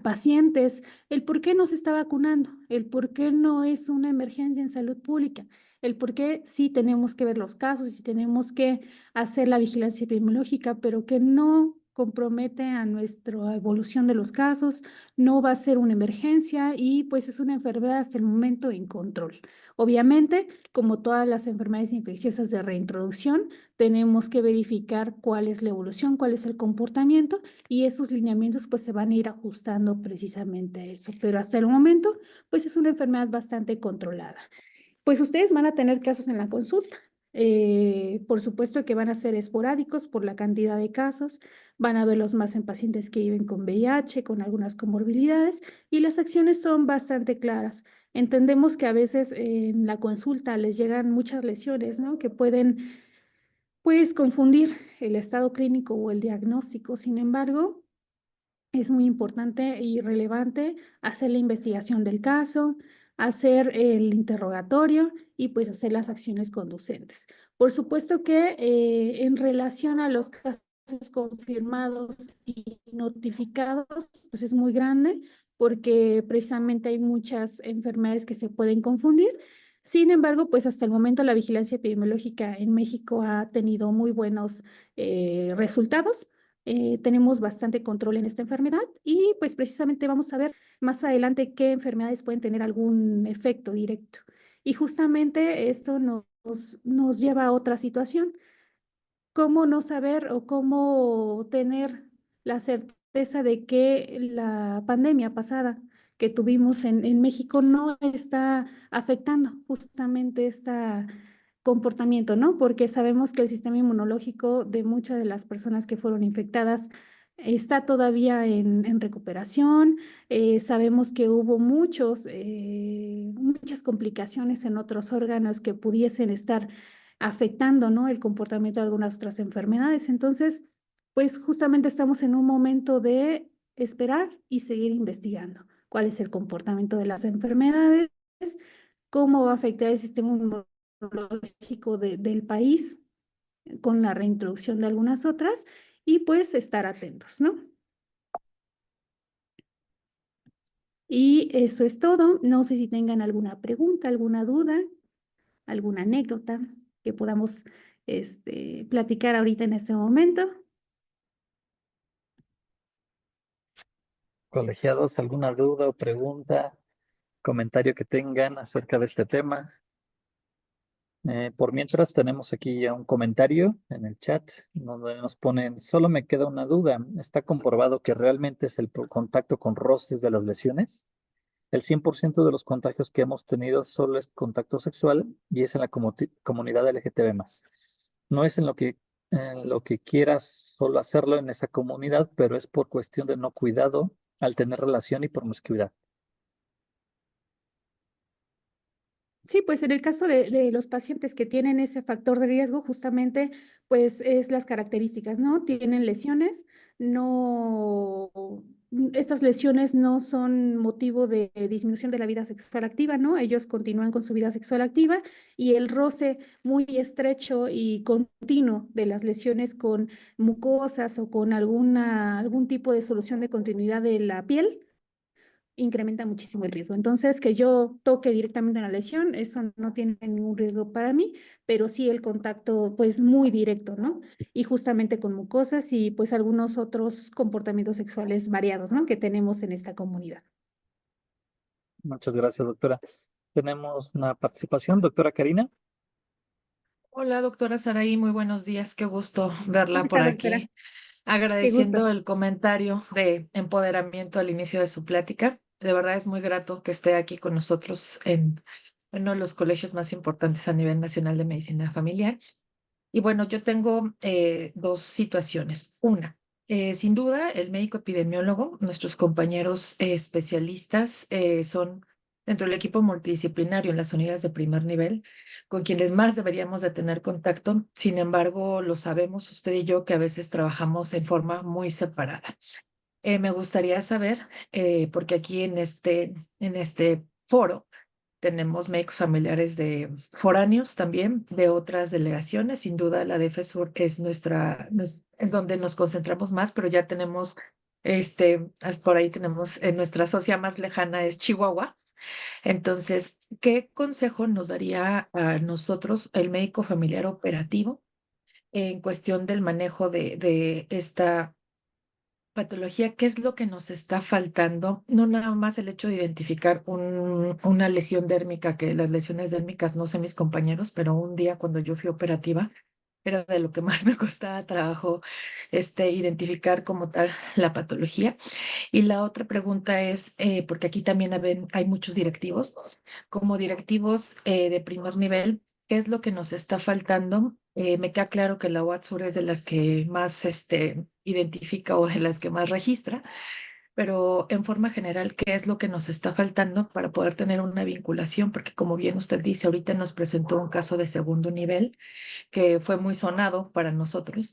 pacientes, el por qué no se está vacunando, el por qué no es una emergencia en salud pública, el por qué sí tenemos que ver los casos y sí tenemos que hacer la vigilancia epidemiológica, pero que no compromete a nuestra evolución de los casos, no va a ser una emergencia y pues es una enfermedad hasta el momento en control. Obviamente, como todas las enfermedades infecciosas de reintroducción, tenemos que verificar cuál es la evolución, cuál es el comportamiento y esos lineamientos pues se van a ir ajustando precisamente a eso. Pero hasta el momento pues es una enfermedad bastante controlada. Pues ustedes van a tener casos en la consulta. Por supuesto que van a ser esporádicos por la cantidad de casos, van a verlos más en pacientes que viven con VIH, con algunas comorbilidades, y las acciones son bastante claras. Entendemos que a veces en la consulta les llegan muchas lesiones, ¿no? Que pueden, pues, confundir el estado clínico o el diagnóstico. Sin embargo, es muy importante y relevante hacer la investigación del caso, hacer el interrogatorio y pues hacer las acciones conducentes. Por supuesto que en relación a los casos confirmados y notificados, pues es muy grande porque precisamente hay muchas enfermedades que se pueden confundir. Sin embargo, pues hasta el momento la vigilancia epidemiológica en México ha tenido muy buenos resultados. Tenemos bastante control en esta enfermedad y pues precisamente vamos a ver más adelante qué enfermedades pueden tener algún efecto directo. Y justamente esto nos lleva a otra situación. ¿Cómo no saber o cómo tener la certeza de que la pandemia pasada que tuvimos en México no está afectando justamente este comportamiento, ¿no? Porque sabemos que el sistema inmunológico de muchas de las personas que fueron infectadas está todavía en recuperación. Sabemos que hubo muchas complicaciones en otros órganos que pudiesen estar afectando, ¿no? El comportamiento de algunas otras enfermedades. Entonces, pues justamente estamos en un momento de esperar y seguir investigando cuál es el comportamiento de las enfermedades, cómo va a afectar el sistema inmunológico del país con la reintroducción de algunas otras y pues estar atentos, ¿no? Y eso es todo. No sé si tengan alguna pregunta, alguna duda, alguna anécdota que podamos platicar ahorita en este momento. Colegiados, ¿alguna duda o pregunta, comentario que tengan acerca de este tema? Por mientras tenemos aquí ya un comentario en el chat donde nos ponen, solo me queda una duda, ¿está comprobado que realmente es el contacto con roces de las lesiones? El 100% de los contagios que hemos tenido solo es contacto sexual y es en la comunidad LGTB+. No es en lo que quieras solo hacerlo en esa comunidad, pero es por cuestión de no cuidado al tener relación y promiscuidad. Sí, pues en el caso de los pacientes que tienen ese factor de riesgo, justamente, pues es las características, ¿no? Tienen lesiones, no, estas lesiones no son motivo de disminución de la vida sexual activa, ¿no? Ellos continúan con su vida sexual activa y el roce muy estrecho y continuo de las lesiones con mucosas o con algún tipo de solución de continuidad de la piel incrementa muchísimo el riesgo. Entonces, que yo toque directamente una lesión, eso no tiene ningún riesgo para mí, pero sí el contacto pues muy directo, ¿no? Y justamente con mucosas y pues algunos otros comportamientos sexuales variados, ¿no? Que tenemos en esta comunidad. Muchas gracias, doctora. Tenemos una participación, doctora Karina. Hola, doctora Saraí, muy buenos días. Qué gusto verla ¿Cómo por está, doctora? aquí. Qué gusto. Agradeciendo el comentario de empoderamiento al inicio de su plática. De verdad es muy grato que esté aquí con nosotros en uno de los colegios más importantes a nivel nacional de medicina familiar. Y bueno, yo tengo dos situaciones. Una, sin duda, el médico epidemiólogo, nuestros compañeros especialistas son dentro del equipo multidisciplinario en las unidades de primer nivel, con quienes más deberíamos de tener contacto. Sin embargo, lo sabemos usted y yo que a veces trabajamos en forma muy separada. Me gustaría saber, porque aquí en este foro, tenemos médicos familiares de foráneos también, de otras delegaciones. Sin duda, la de FESUR es en donde nos concentramos más, pero ya tenemos, por ahí tenemos, nuestra socia más lejana es Chihuahua. Entonces, ¿qué consejo nos daría a nosotros el médico familiar operativo en cuestión del manejo de esta patología? ¿Qué es lo que nos está faltando? No nada más el hecho de identificar una lesión dérmica, que las lesiones dérmicas no sé mis compañeros, pero un día cuando yo fui operativa, era de lo que más me costaba trabajo identificar como tal la patología. Y la otra pregunta es, porque aquí también hay muchos directivos, como directivos de primer nivel, ¿qué es lo que nos está faltando? Me queda claro que la UATSUR es de las que más identifica o de las que más registra, pero en forma general, ¿qué es lo que nos está faltando para poder tener una vinculación? Porque como bien usted dice, ahorita nos presentó un caso de segundo nivel que fue muy sonado para nosotros,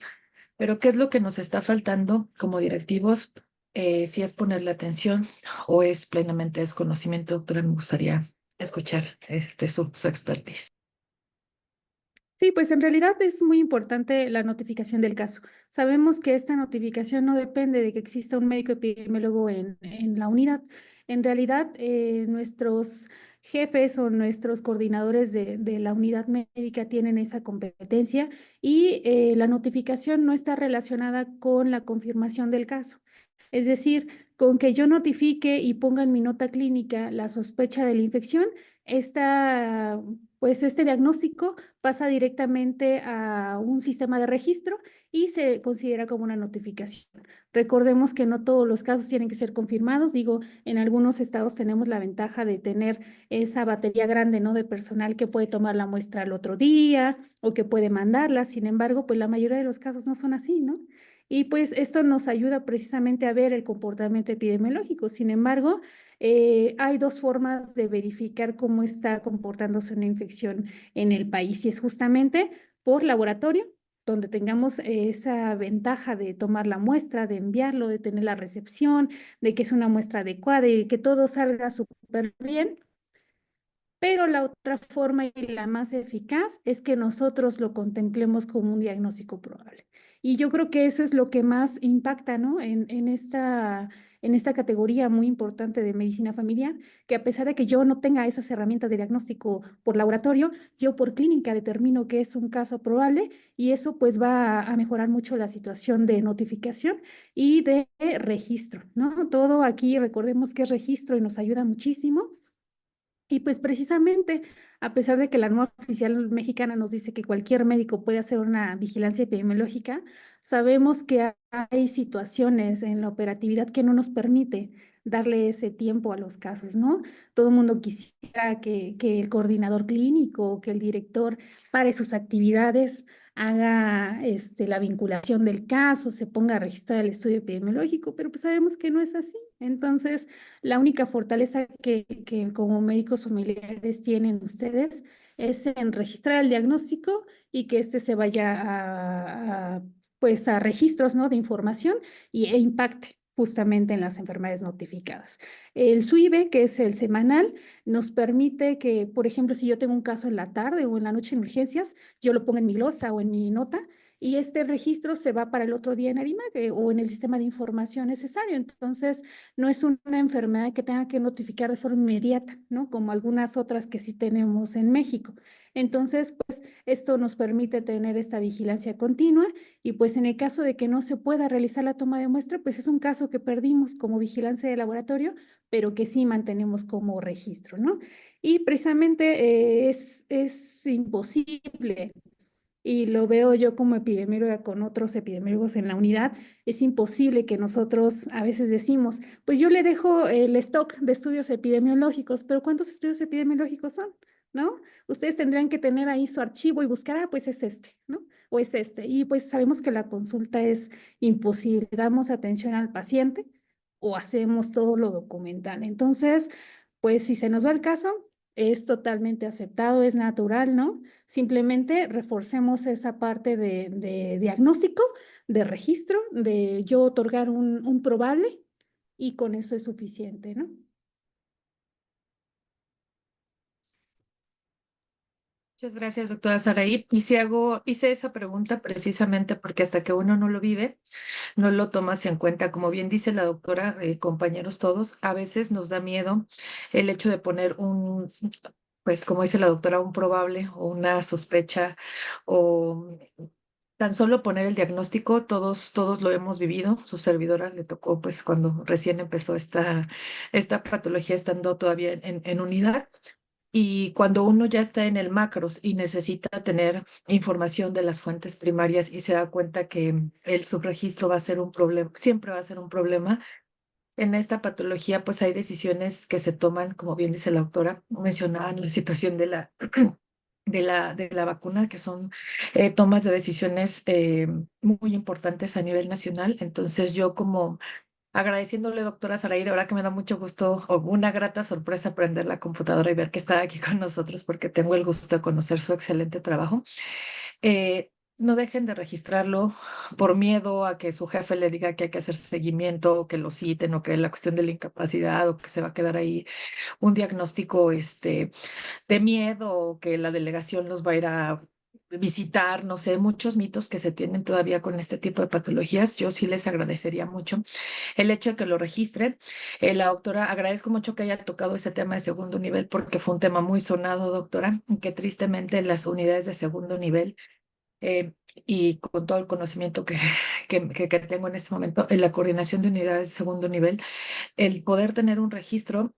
pero ¿qué es lo que nos está faltando como directivos? Si es ponerle atención o es plenamente desconocimiento, doctora, me gustaría escuchar su expertise. Sí, pues en realidad es muy importante la notificación del caso. Sabemos que esta notificación no depende de que exista un médico epidemiólogo en la unidad. En realidad, nuestros jefes o nuestros coordinadores de la unidad médica tienen esa competencia y la notificación no está relacionada con la confirmación del caso. Es decir, con que yo notifique y ponga en mi nota clínica la sospecha de la infección, pues este diagnóstico pasa directamente a un sistema de registro y se considera como una notificación. Recordemos que no todos los casos tienen que ser confirmados. Digo, en algunos estados tenemos la ventaja de tener esa batería grande, ¿no? De personal que puede tomar la muestra al otro día o que puede mandarla. Sin embargo, pues la mayoría de los casos no son así, ¿no? Y pues esto nos ayuda precisamente a ver el comportamiento epidemiológico. Sin embargo, hay dos formas de verificar cómo está comportándose una infección en el país y es justamente por laboratorio, donde tengamos esa ventaja de tomar la muestra, de enviarlo, de tener la recepción, de que es una muestra adecuada y que todo salga súper bien. Pero la otra forma y la más eficaz es que nosotros lo contemplemos como un diagnóstico probable. Y yo creo que eso es lo que más impacta, ¿no? En esta categoría muy importante de medicina familiar, que a pesar de que yo no tenga esas herramientas de diagnóstico por laboratorio, yo por clínica determino que es un caso probable y eso pues va a mejorar mucho la situación de notificación y de registro, ¿no? Todo aquí recordemos que es registro y nos ayuda muchísimo. Y pues precisamente, a pesar de que la norma oficial mexicana nos dice que cualquier médico puede hacer una vigilancia epidemiológica, sabemos que hay situaciones en la operatividad que no nos permite darle ese tiempo a los casos, ¿no? Todo el mundo quisiera que el coordinador clínico o que el director pare sus actividades, haga la vinculación del caso, se ponga a registrar el estudio epidemiológico, pero pues sabemos que no es así. Entonces, la única fortaleza que como médicos familiares tienen ustedes es en registrar el diagnóstico y que se vaya pues a registros, ¿no? De información e impacte justamente en las enfermedades notificadas. El SUIBE, que es el semanal, nos permite que, por ejemplo, si yo tengo un caso en la tarde o en la noche en urgencias, yo lo ponga en mi glosa o en mi nota y este registro se va para el otro día en Arimague o en el sistema de información necesario. Entonces, no es una enfermedad que tenga que notificar de forma inmediata, ¿no? Como algunas otras que sí tenemos en México. Entonces, pues esto nos permite tener esta vigilancia continua y pues en el caso de que no se pueda realizar la toma de muestra, pues es un caso que perdimos como vigilancia de laboratorio, pero que sí mantenemos como registro, ¿no? Y precisamente es imposible, y lo veo yo como epidemióloga con otros epidemiólogos en la unidad, es imposible que nosotros a veces decimos, pues yo le dejo el stock de estudios epidemiológicos, pero ¿cuántos estudios epidemiológicos son? ¿No? Ustedes tendrán que tener ahí su archivo y buscar, ah, pues es este, ¿no? O es este. Y pues sabemos que la consulta es imposible. Damos atención al paciente o hacemos todo lo documental. Entonces, pues si se nos va el caso, es totalmente aceptado, es natural, ¿no? Simplemente reforcemos esa parte de diagnóstico, de registro, de yo otorgar un probable y con eso es suficiente, ¿no? Muchas gracias, doctora Saraí. Y si hice esa pregunta precisamente porque hasta que uno no lo vive, no lo tomas en cuenta. Como bien dice la doctora, compañeros todos, a veces nos da miedo el hecho de poner pues como dice la doctora, un probable o una sospecha o tan solo poner el diagnóstico. Todos lo hemos vivido. Su servidora le tocó pues cuando recién empezó esta patología estando todavía en unidad. Y cuando uno ya está en el macros y necesita tener información de las fuentes primarias y se da cuenta que el subregistro va a ser un problema, siempre va a ser un problema, en esta patología pues hay decisiones que se toman, como bien dice la autora, mencionaban la situación de la vacuna, que son tomas de decisiones muy importantes a nivel nacional. Entonces yo como agradeciéndole, doctora Saraí, de verdad que me da mucho gusto o una grata sorpresa prender la computadora y ver que está aquí con nosotros porque tengo el gusto de conocer su excelente trabajo. No dejen de registrarlo por miedo a que su jefe le diga que hay que hacer seguimiento o que lo citen o que la cuestión de la incapacidad o que se va a quedar ahí un diagnóstico de miedo o que la delegación los va a ir a visitar, no sé, muchos mitos que se tienen todavía con este tipo de patologías. Yo sí les agradecería mucho el hecho de que lo registren. La doctora, agradezco mucho que haya tocado ese tema de segundo nivel porque fue un tema muy sonado, doctora, que tristemente las unidades de segundo nivel eh, y con todo el conocimiento que tengo en este momento, en la coordinación de unidades de segundo nivel, el poder tener un registro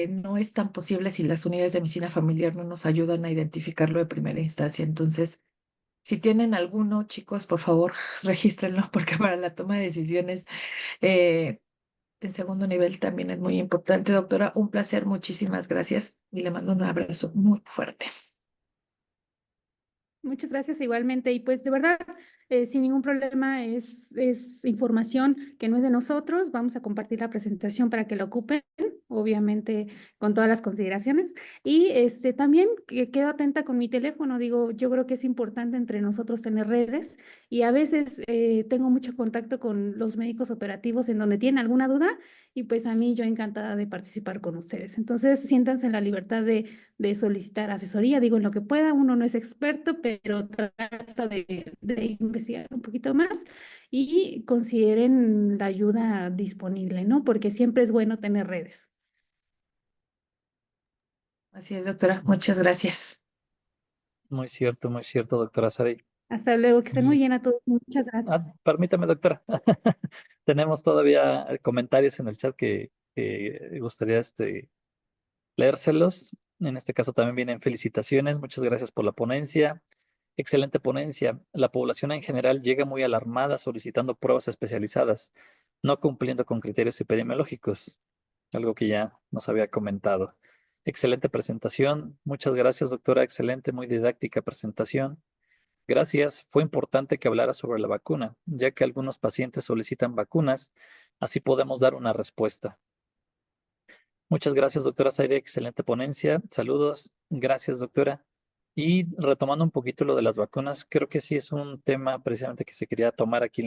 no es tan posible si las unidades de medicina familiar no nos ayudan a identificarlo de primera instancia. Entonces, si tienen alguno, chicos, por favor, regístrenlo porque para la toma de decisiones eh, en segundo nivel también es muy importante. Doctora, un placer, muchísimas gracias y le mando un abrazo muy fuerte. Muchas gracias igualmente. Y pues de verdad, sin ningún problema, es información que no es de nosotros. Vamos a compartir la presentación para que la ocupen, obviamente con todas las consideraciones. Y también que quedo atenta con mi teléfono. Digo, yo creo que es importante entre nosotros tener redes y a veces tengo mucho contacto con los médicos operativos en donde tienen alguna duda y pues a mí yo encantada de participar con ustedes. Entonces, siéntanse en la libertad de solicitar asesoría, digo, en lo que pueda, uno no es experto, pero trata de investigar un poquito más y consideren la ayuda disponible, ¿no? Porque siempre es bueno tener redes. Así es, doctora, muchas gracias. Muy cierto, doctora Saray. Hasta luego, que estén muy Y, bien a todos. Muchas gracias. permítame, doctora. Tenemos todavía comentarios en el chat que gustaría leérselos. En este caso también vienen felicitaciones. Muchas gracias por la ponencia. Excelente ponencia. La población en general llega muy alarmada solicitando pruebas especializadas, no cumpliendo con criterios epidemiológicos, algo que ya nos había comentado. Excelente presentación. Muchas gracias, doctora. Excelente, muy didáctica presentación. Gracias. Fue importante que hablara sobre la vacuna, ya que algunos pacientes solicitan vacunas. Así podemos dar una respuesta. Muchas gracias, doctora Zaire. Excelente ponencia. Saludos. Gracias, doctora. Y retomando un poquito lo de las vacunas, creo que sí es un tema precisamente que se quería tomar aquí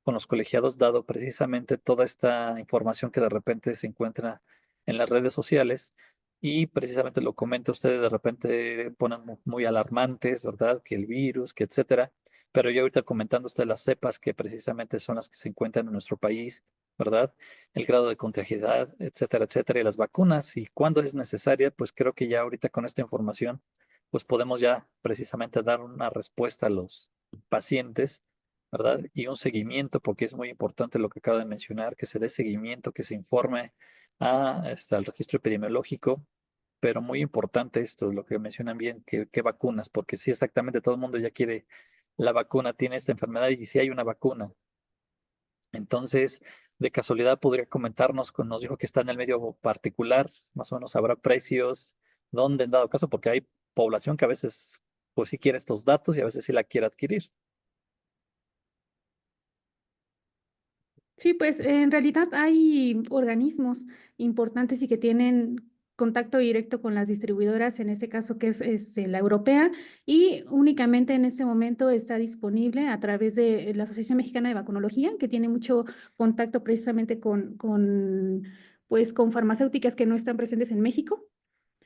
con los colegiados, dado precisamente toda esta información que de repente se encuentra en las redes sociales. Y precisamente lo comenta usted, de repente ponen muy alarmantes, ¿verdad? Que el virus, que etcétera. pero yo ahorita comentando usted las cepas que precisamente son las que se encuentran en nuestro país, ¿verdad? El grado de contagiosidad, etcétera, y las vacunas y cuándo es necesaria, pues creo que ya ahorita con esta información, pues podemos ya precisamente dar una respuesta a los pacientes, ¿verdad? Y un seguimiento, porque es muy importante lo que acaba de mencionar, que se dé seguimiento, que se informe al registro epidemiológico, pero muy importante esto, lo que mencionan bien, que vacunas, porque sí, exactamente, todo el mundo ya quiere la vacuna, tiene esta enfermedad y si hay una vacuna. Entonces, de casualidad podría comentarnos, nos dijo que está en el medio particular, más o menos habrá precios, dónde en dado caso, porque hay población que a veces, pues sí quiere estos datos y a veces sí la quiere adquirir. Sí, pues en realidad hay organismos importantes y que tienen contacto directo con las distribuidoras, en este caso que es la europea, y únicamente en este momento está disponible a través de la Asociación Mexicana de Vacunología, que tiene mucho contacto precisamente pues, con farmacéuticas que no están presentes en México.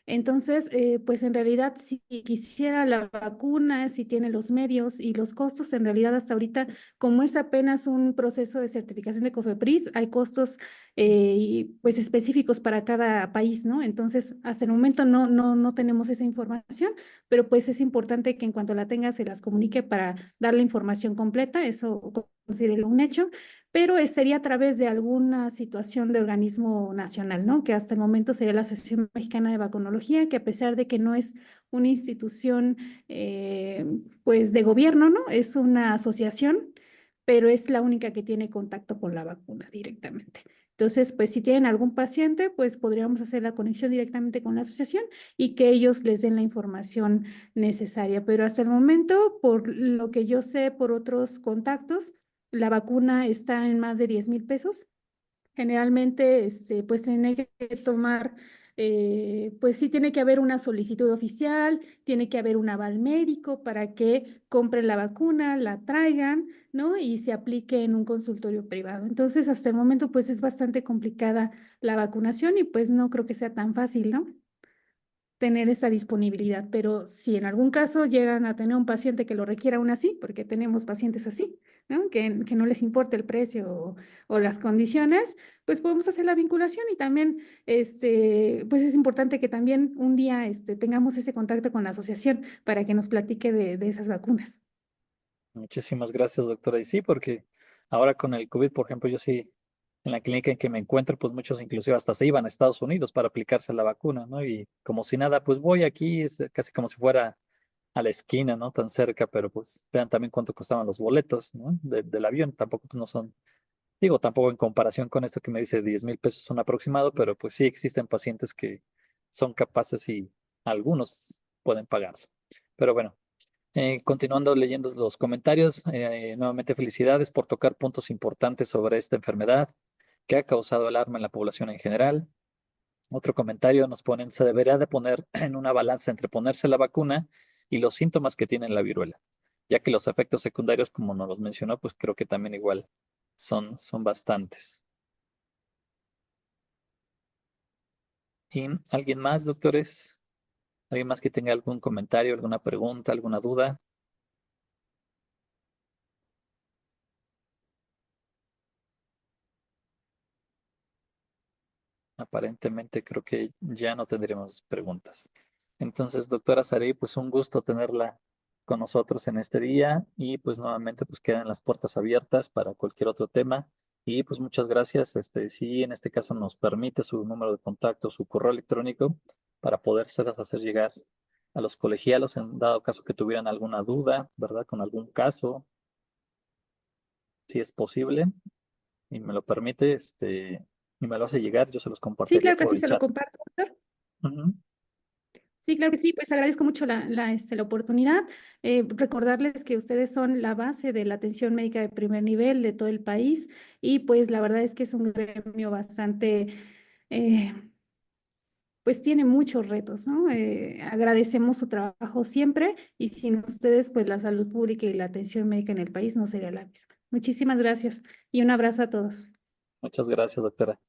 Entonces, pues en realidad, si quisiera la vacuna, si tiene los medios y los costos, en realidad hasta ahorita, como es apenas un proceso de certificación de COFEPRIS, hay costos pues específicos para cada país, ¿no? Entonces, hasta el momento no tenemos esa información, pero pues es importante que en cuanto la tenga se las comunique para dar la información completa, eso considero un hecho, pero sería a través de alguna situación de organismo nacional, ¿no? Que hasta el momento sería la Asociación Mexicana de Vacunología, que a pesar de que no es una institución, pues, de gobierno, ¿no? Es una asociación, pero es la única que tiene contacto con la vacuna directamente. Entonces, pues, si tienen algún paciente, pues podríamos hacer la conexión directamente con la asociación y que ellos les den la información necesaria. Pero hasta el momento, por lo que yo sé, por otros contactos, la vacuna está en más de 10,000 pesos. Generalmente, pues tiene que tomar, pues sí tiene que haber una solicitud oficial, tiene que haber un aval médico para que compren la vacuna, la traigan, ¿no? Y se aplique en un consultorio privado. Entonces, hasta el momento, pues es bastante complicada la vacunación y pues no creo que sea tan fácil, ¿no? Tener esa disponibilidad, pero si en algún caso llegan a tener un paciente que lo requiera aún así, porque tenemos pacientes así, ¿no? Que no les importa el precio o las condiciones, pues podemos hacer la vinculación y también, pues es importante que también un día, tengamos ese contacto con la asociación para que nos platique de esas vacunas. Muchísimas gracias, doctora. Y sí, porque ahora con el COVID, por ejemplo, yo sí, en la clínica en que me encuentro, pues muchos inclusive hasta se iban a Estados Unidos para aplicarse la vacuna, ¿no? Y como si nada, pues voy aquí, es casi como si fuera a la esquina, ¿no? Tan cerca, pero pues vean también cuánto costaban los boletos, ¿no? Del avión, tampoco pues no son, digo, tampoco en comparación con esto que me dice 10,000 pesos un aproximado, pero pues sí existen pacientes que son capaces y algunos pueden pagarlo. Pero bueno. Continuando leyendo los comentarios, nuevamente felicidades por tocar puntos importantes sobre esta enfermedad que ha causado alarma en la población en general. Otro comentario nos ponen, se debería de poner en una balanza entre ponerse la vacuna y los síntomas que tiene la viruela, ya que los efectos secundarios, como nos los mencionó, pues creo que también igual son bastantes. ¿Y alguien más, doctores? ¿Alguien más que tenga algún comentario, alguna pregunta, alguna duda? Aparentemente creo que ya no tendremos preguntas. Entonces, doctora Sarey, pues un gusto tenerla con nosotros en este día y pues nuevamente pues quedan las puertas abiertas para cualquier otro tema y pues muchas gracias. Si en este caso nos permite su número de contacto, su correo electrónico para podérselas hacer llegar a los colegialos en dado caso que tuvieran alguna duda, ¿verdad? Con algún caso, si es posible y me lo permite, y me lo hace llegar, yo se los Sí, compartiría claro que por sí, el se lo chat. comparto, doctor. Ujú. Sí, claro que sí, pues agradezco mucho la oportunidad. Recordarles que ustedes son la base de la atención médica de primer nivel de todo el país y pues la verdad es que es un gremio bastante, eh, pues tiene muchos retos, ¿no? Agradecemos su trabajo siempre y sin ustedes pues la salud pública y la atención médica en el país no sería la misma. Muchísimas gracias y un abrazo a todos. Muchas gracias, doctora.